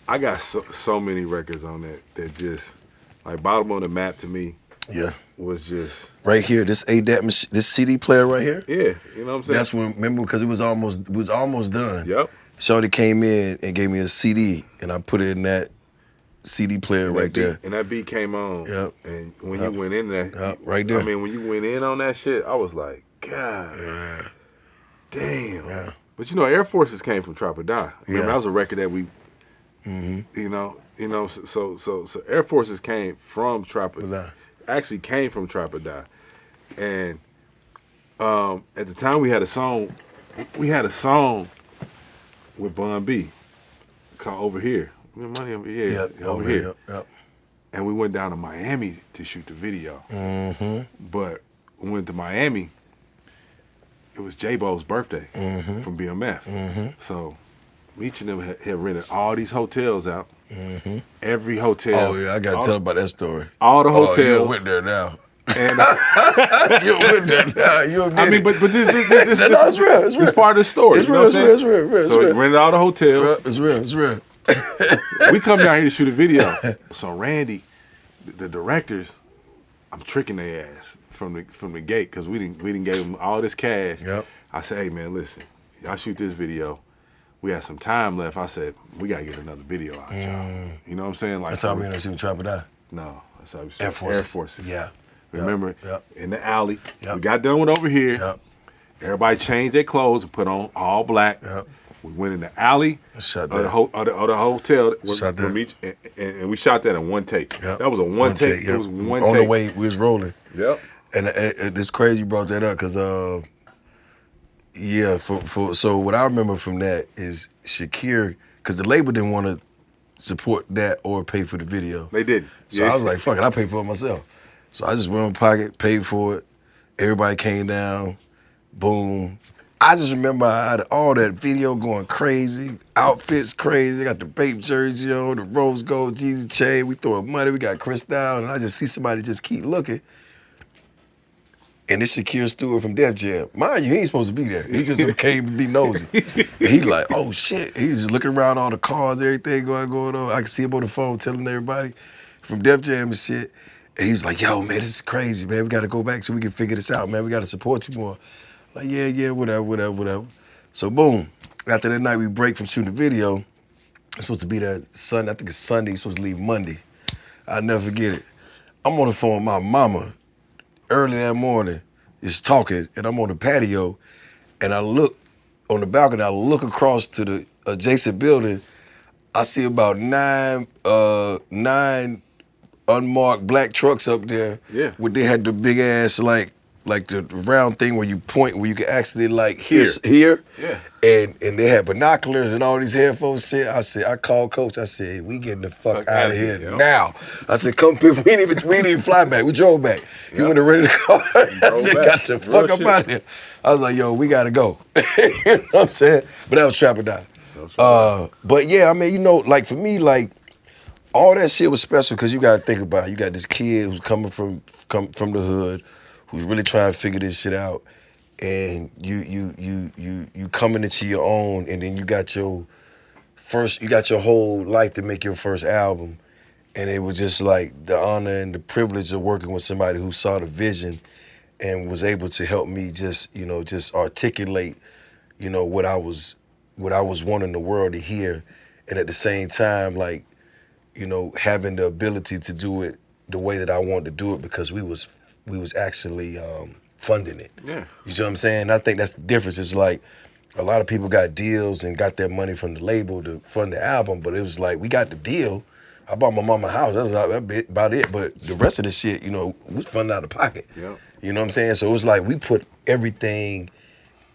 I got so many records on that just like Bottom of the Map to me. Yeah. Was just right here. This ADAT, this CD player right here. Yeah, you know what I'm saying. That's when, remember, because it was almost done. Yep. Shorty came in and gave me a CD, and I put it in that CD player right there. And that beat came on. Yep. And when you went in there, right there. I mean, when you went in on that shit, I was like, God, damn. Yeah. But you know, Air Forces came from Trap or Die. Remember, that was a record that we, you know, so Air Forces came from Trap or Die. Actually came from Trap or Die. And at the time we had a song with Bun B called Over Here. Money Over Here. Yep, over here. Yep. And we went down to Miami to shoot the video. But we went to Miami, it was J-Bo's birthday from BMF. So each of them had rented all these hotels out. Every hotel. Oh, yeah, I got to tell about that story. All the hotels. You went there now. And you went there now. You did I mean, but this it's real. It's real. It's part of the story. It's real. It's real. So we rented all the hotels. It's real. We come down here to shoot a video. So Randy, the directors, I'm tricking their ass from the gate because we didn't give them all this cash. Yep. I said, hey man, listen, y'all shoot this video. we had some time left. I said, we gotta get another video out, y'all. You know what I'm saying? Like That's how we ended up shooting Trap or Die. No, that's how we Air Force. Air Forces. Yeah. Remember? Yep. In the alley. Yep. We got done with over here. Yep. Everybody changed their clothes and put on all black. Yep. We went in the alley Shot of that. the hotel Shot that. from each, and we shot that in one take. Yep. That was a one take. Yep. It was one On take. the way, we was rolling. Yep. And it's crazy you brought that up because, so what I remember from that is Shakir, because the label didn't want to support that or pay for the video. They didn't. So I was like, fuck it, I paid for it myself. So I just went in my pocket, paid for it. Everybody came down, boom. I just remember I had all that video going crazy, outfits crazy. I got the Bape jersey on, the rose gold Jeezy chain. We throwing money, we got Chris down, and I just see somebody just keep looking. And this Shakir Stewart from Def Jam. Mind you, he ain't supposed to be there. He just came to be nosy. And he like, oh shit. He's just looking around all the cars, everything going on. I can see him on the phone telling everybody from Def Jam and shit. And he was like, yo, man, this is crazy, man. We got to go back so we can figure this out, man. We got to support you more. Like, yeah, whatever. So, boom. After that night, we break from shooting the video. I'm supposed to be there Sunday. I think it's Sunday. You're supposed to leave Monday. I'll never forget it. I'm on the phone with my mama early that morning, just talking, and I'm on the patio, and I look on the balcony, I look across to the adjacent building. I see about nine unmarked black trucks up there. Yeah. Where they had the big ass like the round thing where you point, where you can actually like here. Yeah. And they had binoculars and all these headphones. I called Coach. I said, we getting the fuck out of here now. I said, come pick. We didn't even fly back. We drove back. He went and rented a car. I said, got the fuck up out of here. I was like, yo, we gotta go. You know what I'm saying? But that was Trap or Die. But yeah, I mean, you know, like for me, like all that shit was special because you gotta think about it. You got this kid who's coming from the hood, who's really trying to figure this shit out. And you coming into your own, and then you got your whole life to make your first album, and it was just like the honor and the privilege of working with somebody who saw the vision and was able to help me just articulate, what I was wanting the world to hear, and at the same time, like, having the ability to do it the way that I wanted to do it because we was actually funding it. Yeah. You know what I'm saying? I think that's the difference. It's like a lot of people got deals and got their money from the label to fund the album, but it was like, we got the deal. I bought my mama a house. That's about it. But the rest of the shit, we funding out of pocket. Yeah. You know what I'm saying? So it was like we put everything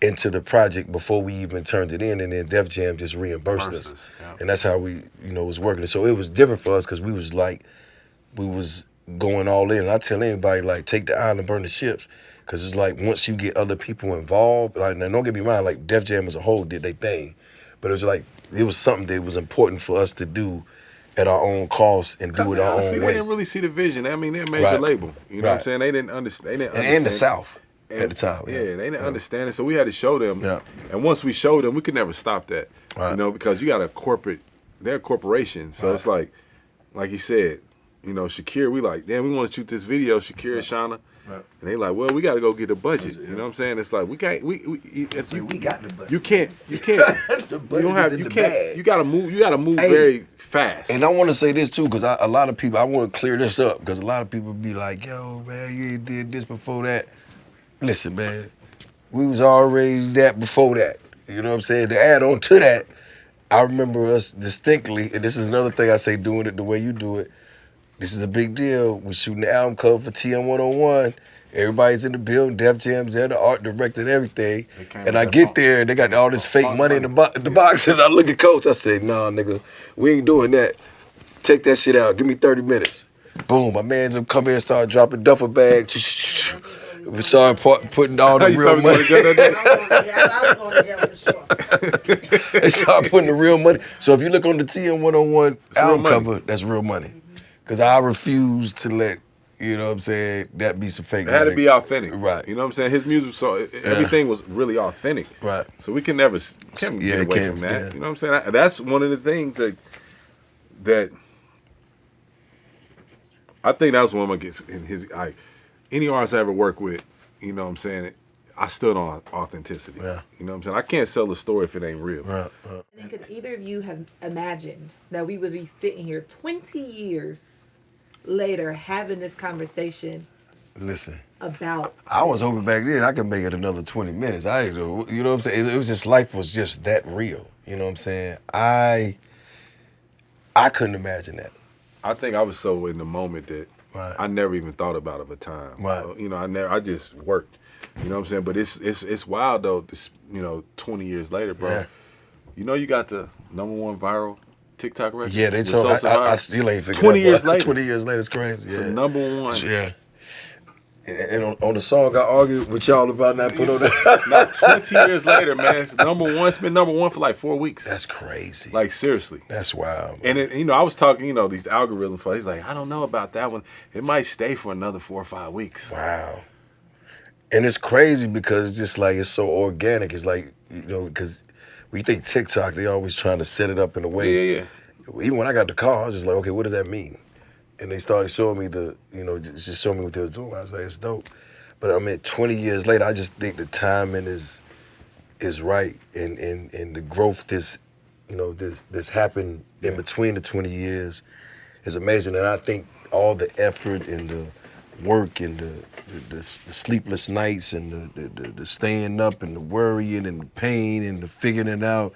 into the project before we even turned it in, and then Def Jam just reimbursed us. Yeah. And that's how we, was working. So it was different for us because we was going all in. And I tell anybody, like, take the island, burn the ships. Because it's like, once you get other people involved, like, now don't get me wrong, like, Def Jam as a whole did their thing. But it was like, it was something that was important for us to do at our own cost and do it our own They way. didn't really see the vision. I mean, they're a major label. You know what I'm saying? They didn't understand. And the South at the time. Yeah, they didn't understand it. So we had to show them. Yeah. And once we showed them, we could never stop that. Right. Because you got they're a corporation. So it's like you said, Shakir, we like, damn, we want to shoot this video, Shakir and Shauna. Right. And they like, well, we got to go get the budget. You know what I'm saying? It's like we got the budget. You can't. You don't have. You can't. You got to move. You got to move very fast. And I want to say this too, because a lot of people. I want to clear this up because a lot of people be like, yo, man, you ain't did this before that. Listen, man, we was already that before that. You know what I'm saying? To add on to that, I remember us distinctly, and this is another thing I say, doing it the way you do it. This is a big deal. We're shooting the album cover for TM 101. Everybody's in the building. Def Jam's there, the art director and everything. And I get there, and they got all this fake money in the boxes. I look at Coach. I say, nah, nigga, we ain't doing that. Take that shit out. Give me 30 minutes. Boom. My man's gonna come in and start dropping duffel bags. We started putting all the real money. They started putting the real money. So if you look on the TM 101 album cover, that's real money. Because I refuse to let, that be some fake money. It had to be authentic. Right. You know what I'm saying? His music, so everything was really authentic. Right. So we can never get away from that. Yeah. You know what I'm saying? That's one of the things that I think that was one of my gets in his, any artist I ever worked with, you know what I'm saying? I stood on authenticity. Yeah. You know what I'm saying? I can't sell a story if it ain't real. Right. And could either of you have imagined that we would be sitting here 20 years later having this conversation Listen, about I was hoping back then I could make it another 20 minutes. You know what I'm saying? It was just, life was just that real. You know what I'm saying? I couldn't imagine that. I think I was so in the moment that Right. I never even thought about of a time. Right. You know, I just worked. You know what I'm saying? But it's wild though. This, 20 years later, bro. Yeah. You know, you got the #1 viral TikTok record. Yeah, they with told Sosa I High. still ain't figured 20 out. years later. 20 years later, it's crazy. It's Yeah. the #1. Yeah. And on the song I argued with y'all about not put on that. Now 20 years later, man, it's #1. It's been #1 for like 4 weeks. That's crazy. Like seriously. That's wild. Man. And it, I was talking, these algorithms. He's like, I don't know about that one. It might stay for another 4 or 5 weeks. Wow. And it's crazy because it's just like, it's so organic. It's like, because when you think TikTok, they always trying to set it up in a way. Yeah. Even when I got the call, I was just like, okay, what does that mean? And they started showing me just showing me what they was doing. I was like, it's dope. But I mean, 20 years later, I just think the timing is right, and the growth this happened in between the 20 years is amazing. And I think all the effort and the work and the sleepless nights and the staying up and the worrying and the pain and the figuring it out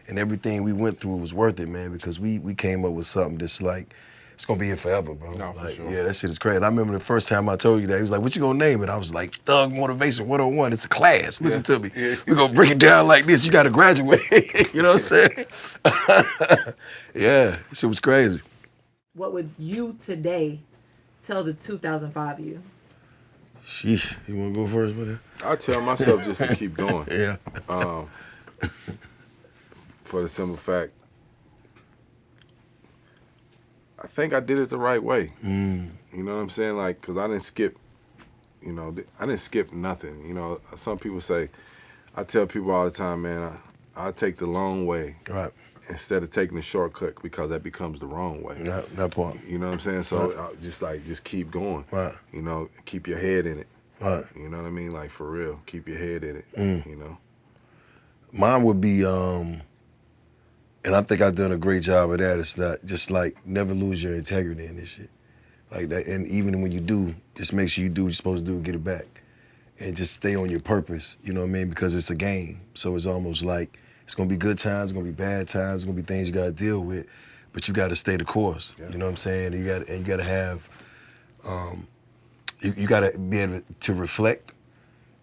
and everything we went through was worth it, man, because we came up with something that's like, it's gonna be here forever, bro. No, for sure. Yeah, that shit is crazy. And I remember the first time I told you that, he was like, what you gonna name it? I was like, Thug Motivation 101. It's a class. Listen to me. Yeah. We're gonna break it down like this. You gotta graduate. You know what I'm saying? Yeah, this shit was crazy. what would you today tell the 2005 you? Sheesh, you wanna go first, man? I tell myself just to keep going. Yeah. For the simple fact, I think I did it the right way. You know what I'm saying? Like, cause I didn't skip, I didn't skip nothing. Some people say, I tell people all the time, man, I take the long way Right. instead of taking the shortcut because that becomes the wrong way. That part. You know what I'm saying? So just keep going. Right. Keep your head in it. Right. You know what I mean? Like for real, keep your head in it. Mine would be, and I think I've done a great job of that. It's not just like never lose your integrity in this shit. Like that, and even when you do, just make sure you do what you're supposed to do, get it back. And just stay on your purpose, you know what I mean? Because it's a game. So it's almost like it's gonna be good times, it's gonna be bad times, it's gonna be things you gotta deal with, but you gotta stay the course. Yeah. You know what I'm saying? You gotta have, you gotta be able to reflect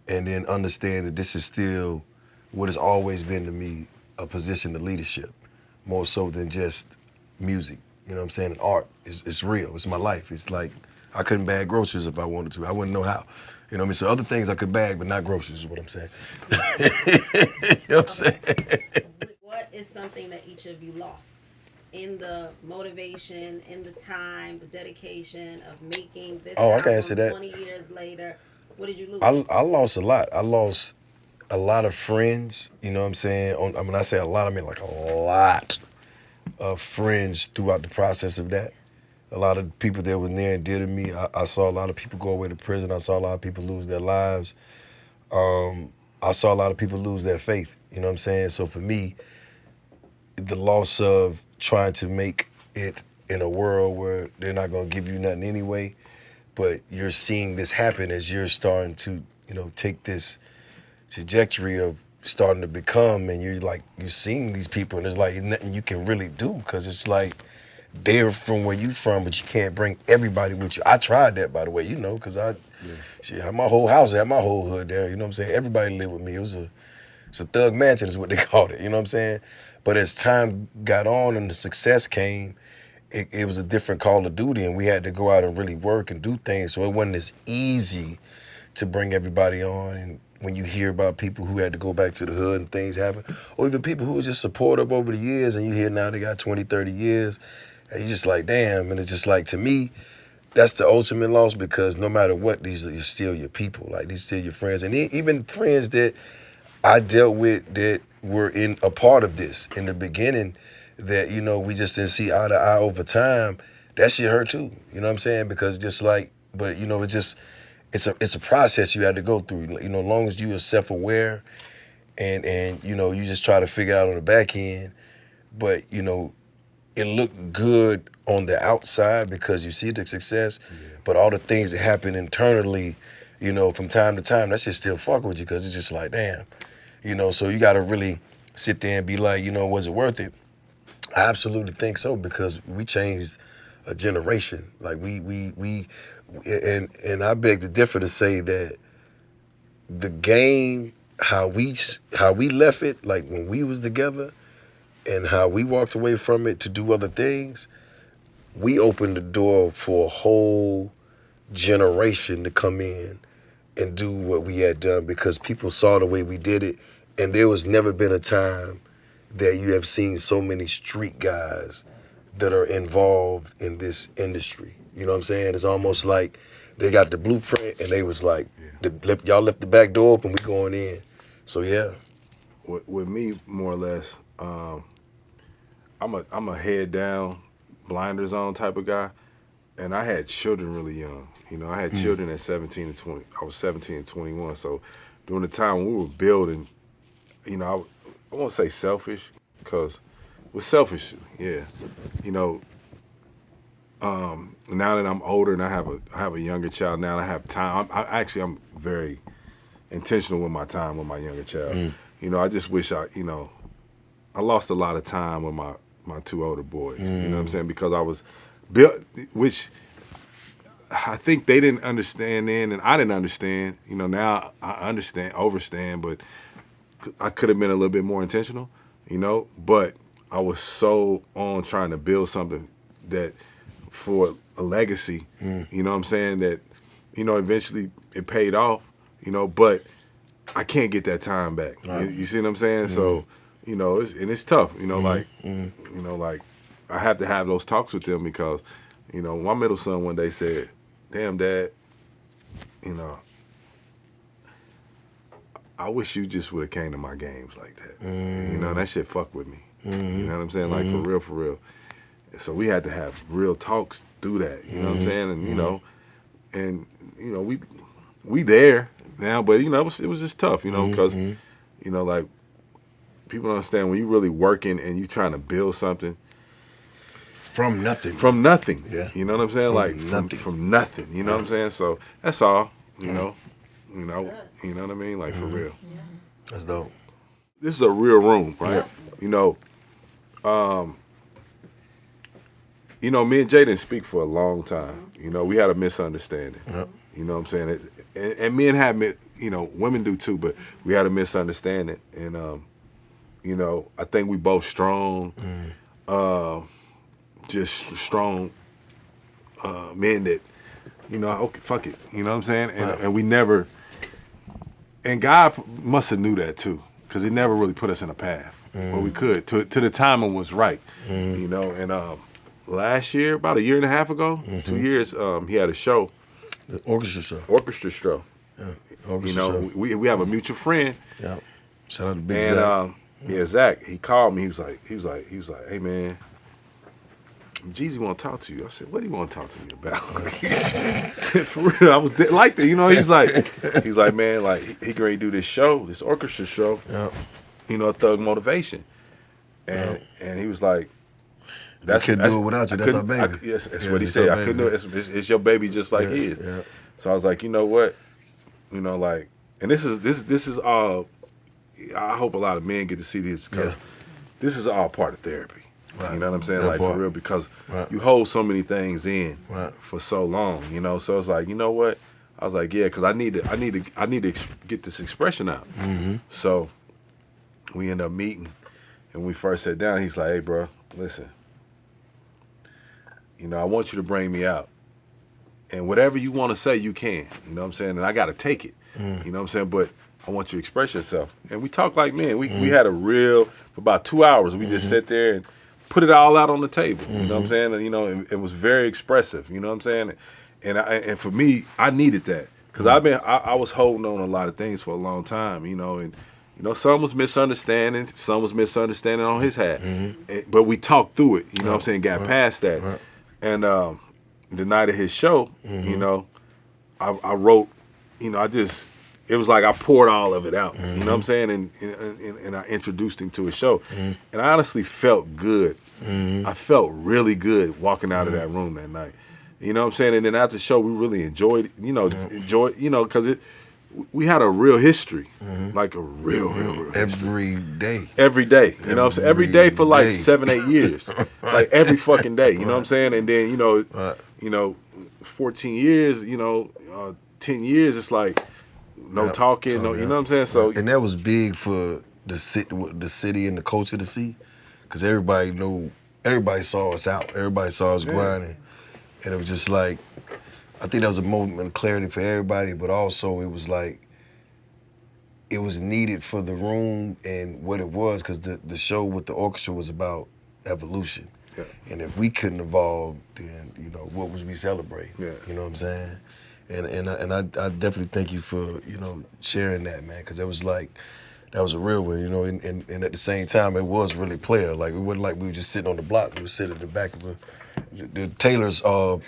and then understand that this is still what has always been to me, a position of leadership, more so than just music. You know what I'm saying? And art, it's real, it's my life. It's like, I couldn't bag groceries if I wanted to. I wouldn't know how. You know what I mean? So other things I could bag, but not groceries is what I'm saying. You know what I'm saying? What is something that each of you lost in the motivation, in the time, the dedication of making this Oh, I can album answer that. 20 years later? What did you lose? I lost a lot. I lost a lot of friends, you know what I'm saying? When I say a lot, I mean like a lot of friends throughout the process of that. A lot of people that were near and dear to me. I saw a lot of people go away to prison. I saw a lot of people lose their lives. I saw a lot of people lose their faith, you know what I'm saying? So for me, the loss of trying to make it in a world where they're not gonna give you nothing anyway, but you're seeing this happen as you're starting to, take this trajectory of starting to become, and you're seeing these people, and there's like nothing you can really do, because it's like they're from where you from, but you can't bring everybody with you. I tried that, by the way, because I had my whole house, I had my whole hood there, you know what I'm saying? Everybody lived with me. It's a thug mansion is what they called it, you know what I'm saying? But as time got on and the success came, it was a different call of duty, and we had to go out and really work and do things, so it wasn't as easy to bring everybody on. And when you hear about people who had to go back to the hood and things happen, or even people who were just supportive over the years, and you hear now they got 20, 30 years, and you're just like, damn. And it's just like, to me, that's the ultimate loss, because no matter what, these are still your people. Like, these are still your friends. And even friends that I dealt with that were in a part of this in the beginning that, we just didn't see eye to eye over time, that shit hurt too. You know what I'm saying? Because just like, but it's just, it's a process you had to go through. You know, as long as you are self-aware and you know, you just try to figure out on the back end, but you know, it looked good on the outside because you see the success, but all the things that happen internally, you know, from time to time, that shit still fuck with you because it's just like, damn, you know, so you got to really sit there and be like, you know, was it worth it? I absolutely think so because we changed a generation. Like and I beg to differ to say that the game, how we left it, like when we was together, and how we walked away from it to do other things, we opened the door for a whole generation to come in and do what we had done because people saw the way we did it, and there was never been a time that you have seen so many street guys that are involved in this industry. You know what I'm saying? It's almost like they got the blueprint and they was like, y'all left the back door open, we going in. So yeah. With me, more or less, I'm a head down, blinders on type of guy, and I had children really young. You know, I had children at 17 and 20. I was 17 and 21. So during the time when we were building, you know, I won't say selfish, because we're selfish, yeah. You know, now that I'm older and I have a younger child now, and I have time. I'm very intentional with my time with my younger child. You know, I just wish I lost a lot of time with my two older boys. You know what I'm saying? Because I was built, which I think they didn't understand then, and I didn't understand. You know, now I overstand, but I could have been a little bit more intentional, you know, but I was so on trying to build something that for a legacy, you know what I'm saying, that, you know, eventually it paid off, you know, but I can't get that time back. You see what I'm saying? So, you know, it's tough, you know, you know, like I have to have those talks with them because, you know, my middle son one day said, "Damn, Dad, you know, I wish you just would have came to my games like that." You know, that shit fuck with me. You know what I'm saying? Like, for real. And so we had to have real talks through that. You know what I'm saying? And, you know, we there now, but, you know, it was just tough, you know, because, you know, like, people don't understand when you really working and you trying to build something. From nothing. From nothing. Yeah. You know what I'm saying? From nothing. You know what I'm saying? So that's all, you know. You know what I mean? Like, for real. That's dope. This is a real room, right? Yep. You know, me and Jay didn't speak for a long time. You know, we had a misunderstanding. Yep. You know what I'm saying? And men have, you know, women do too, but we had a misunderstanding. And, you know, I think we both strong, just strong men that, you know, okay, fuck it. You know what I'm saying? And we never, and God must have knew that too, because he never really put us in a path where we could, to the time it was right. You know, and last year, about a year and a half ago, 2 years, he had a show. The orchestra show. Orchestra show. Yeah, orchestra you know, show. we have a mutual friend. Yeah. Shout out to Big Zach. Yeah, Zach, he called me. He was like, "Hey man, Jeezy want to talk to you." I said, "What do you want to talk to me about?" For real, I was like that, you know. He's like, "Man, like he can ready do this show, this orchestra show, you know, Thug Motivation," and he was like, I couldn't do it without you. That's our baby. Yes, that's what he said. I couldn't do it. It's your baby, just like his. Yeah. So I was like, you know what, you know, like, and this is all. I hope a lot of men get to see this because this is all part of therapy. Right. You know what I'm saying? That like part. For real, because you hold so many things in for so long. You know, so it's like, you know what? I was like, yeah, because I need to get this expression out. So we end up meeting, and when we first sat down, he's like, "Hey, bro, listen. You know, I want you to bring me out, and whatever you want to say, you can. You know what I'm saying? And I got to take it. You know what I'm saying? But I want you to express yourself." And we talked like men. We had for about 2 hours. We just sat there and put it all out on the table. You know what I'm saying? And, you know, it was very expressive. You know what I'm saying? And for me, I needed that because I was holding on a lot of things for a long time. You know, and you know, some was misunderstanding, some was misunderstanding on his hat. But we talked through it. You know what I'm saying? Got past that. And the night of his show, you know, I wrote it was like I poured all of it out. You know what I'm saying? And I introduced him to his show. And I honestly felt good. I felt really good walking out of that room that night. You know what I'm saying? And then after the show, we really enjoyed, because we had a real history, like a real every day. Every day, you know what I'm saying? Every day for like 7-8 years, like every fucking day, you know what I'm saying? And then 14 years, 10 years, it's like no talking, you know what I'm saying? So and that was big for the city and the culture to see, because everybody saw us out, everybody saw us grinding, and it was just like, I think that was a moment of clarity for everybody, but also it was like, it was needed for the room and what it was, because the show with the orchestra was about evolution. Yeah. And if we couldn't evolve, then, what was we celebrating? Yeah. You know what I'm saying? And I definitely thank you for, sharing that, man, because that was a real one, and at the same time, it was really player. Like, it wasn't like we were just sitting on the block. We were sitting in the back of the tailors. We was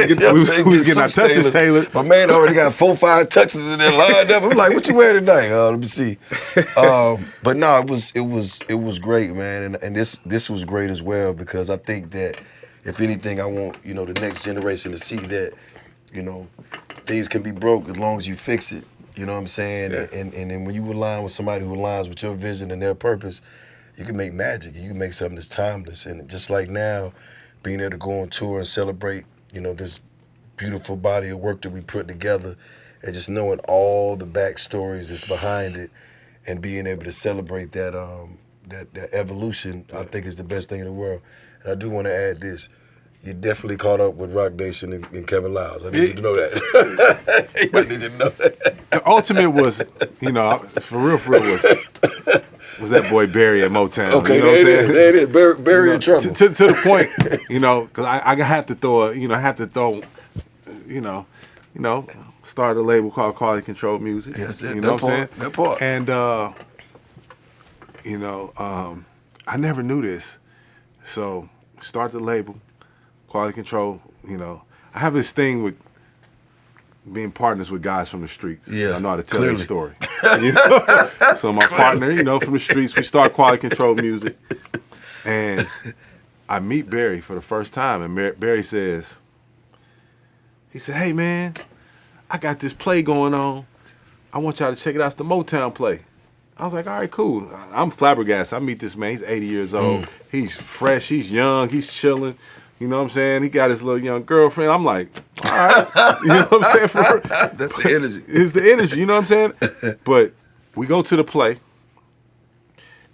getting our tuxes tailored. My man already got 4-5 tuxes in there lined up. I'm like, what you wearing tonight? Let me see. But no, it was great, man, and this was great as well, because I think that if anything, I want the next generation to see that things can be broke as long as you fix it. You know what I'm saying? Yeah. And then when you align with somebody who aligns with your vision and their purpose, you can make magic, and you can make something that's timeless. And just like now, being able to go on tour and celebrate, this beautiful body of work that we put together, and just knowing all the backstories that's behind it, and being able to celebrate that that evolution, I think is the best thing in the world. And I do want to add this. You definitely caught up with Rock Nation and Kevin Lyles. I need you to know that. I need you to know that. The ultimate was, for real, was that boy Barry at Motown. Okay, you know there it is. Barry in trouble. To the point, because I have to start a label called Quality Control Music. Yes, you know what I'm saying? That part. And, I never knew this. So, start the label. Quality Control, I have this thing with being partners with guys from the streets. Yeah, I know how to tell their story. So my partner, from the streets, we start Quality Control Music, and I meet Barry for the first time, and Barry says, hey man, I got this play going on. I want y'all to check it out. It's the Motown play. I was like, all right, cool. I'm flabbergasted. I meet this man. He's 80 years old. He's fresh. He's young. He's chilling. You know what I'm saying? He got his little young girlfriend. I'm like, all right. You know what I'm saying? That's the energy. It's the energy, you know what I'm saying? But we go to the play,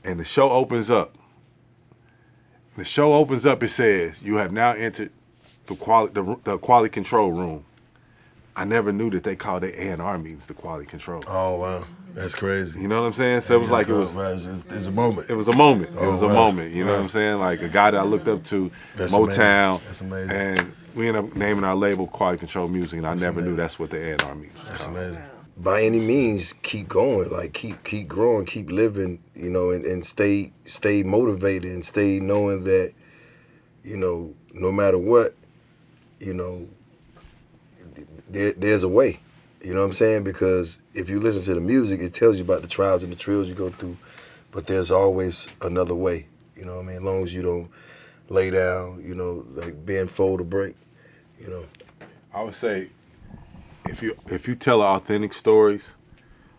and the show opens up. The show opens up, it says, you have now entered the quality control room. I never knew that they called their A&R meetings the quality control. Oh, wow. That's crazy. You know what I'm saying? So it was like, it was a moment. It was a moment. Oh, it was a moment. You know what I'm saying? Like a guy that I looked up to, That's Motown. Amazing. That's amazing. And we ended up naming our label Quality Control Music, and I never knew that's what the A&R means. That's amazing. By any means, keep going. Like keep growing, keep living. And stay motivated, and stay knowing that, no matter what, there's a way. You know what I'm saying? Because if you listen to the music, it tells you about the trials and the trills you go through, but there's always another way. You know what I mean? As long as you don't lay down, like bend, fold, or break. I would say, if you tell authentic stories,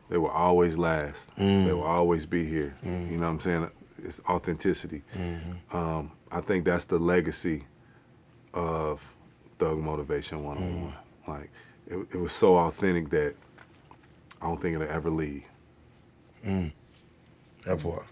they will always last. They will always be here. You know what I'm saying? It's authenticity. I think that's the legacy of Thug Motivation 101. Like, it was so authentic that I don't think it'll ever leave. That part.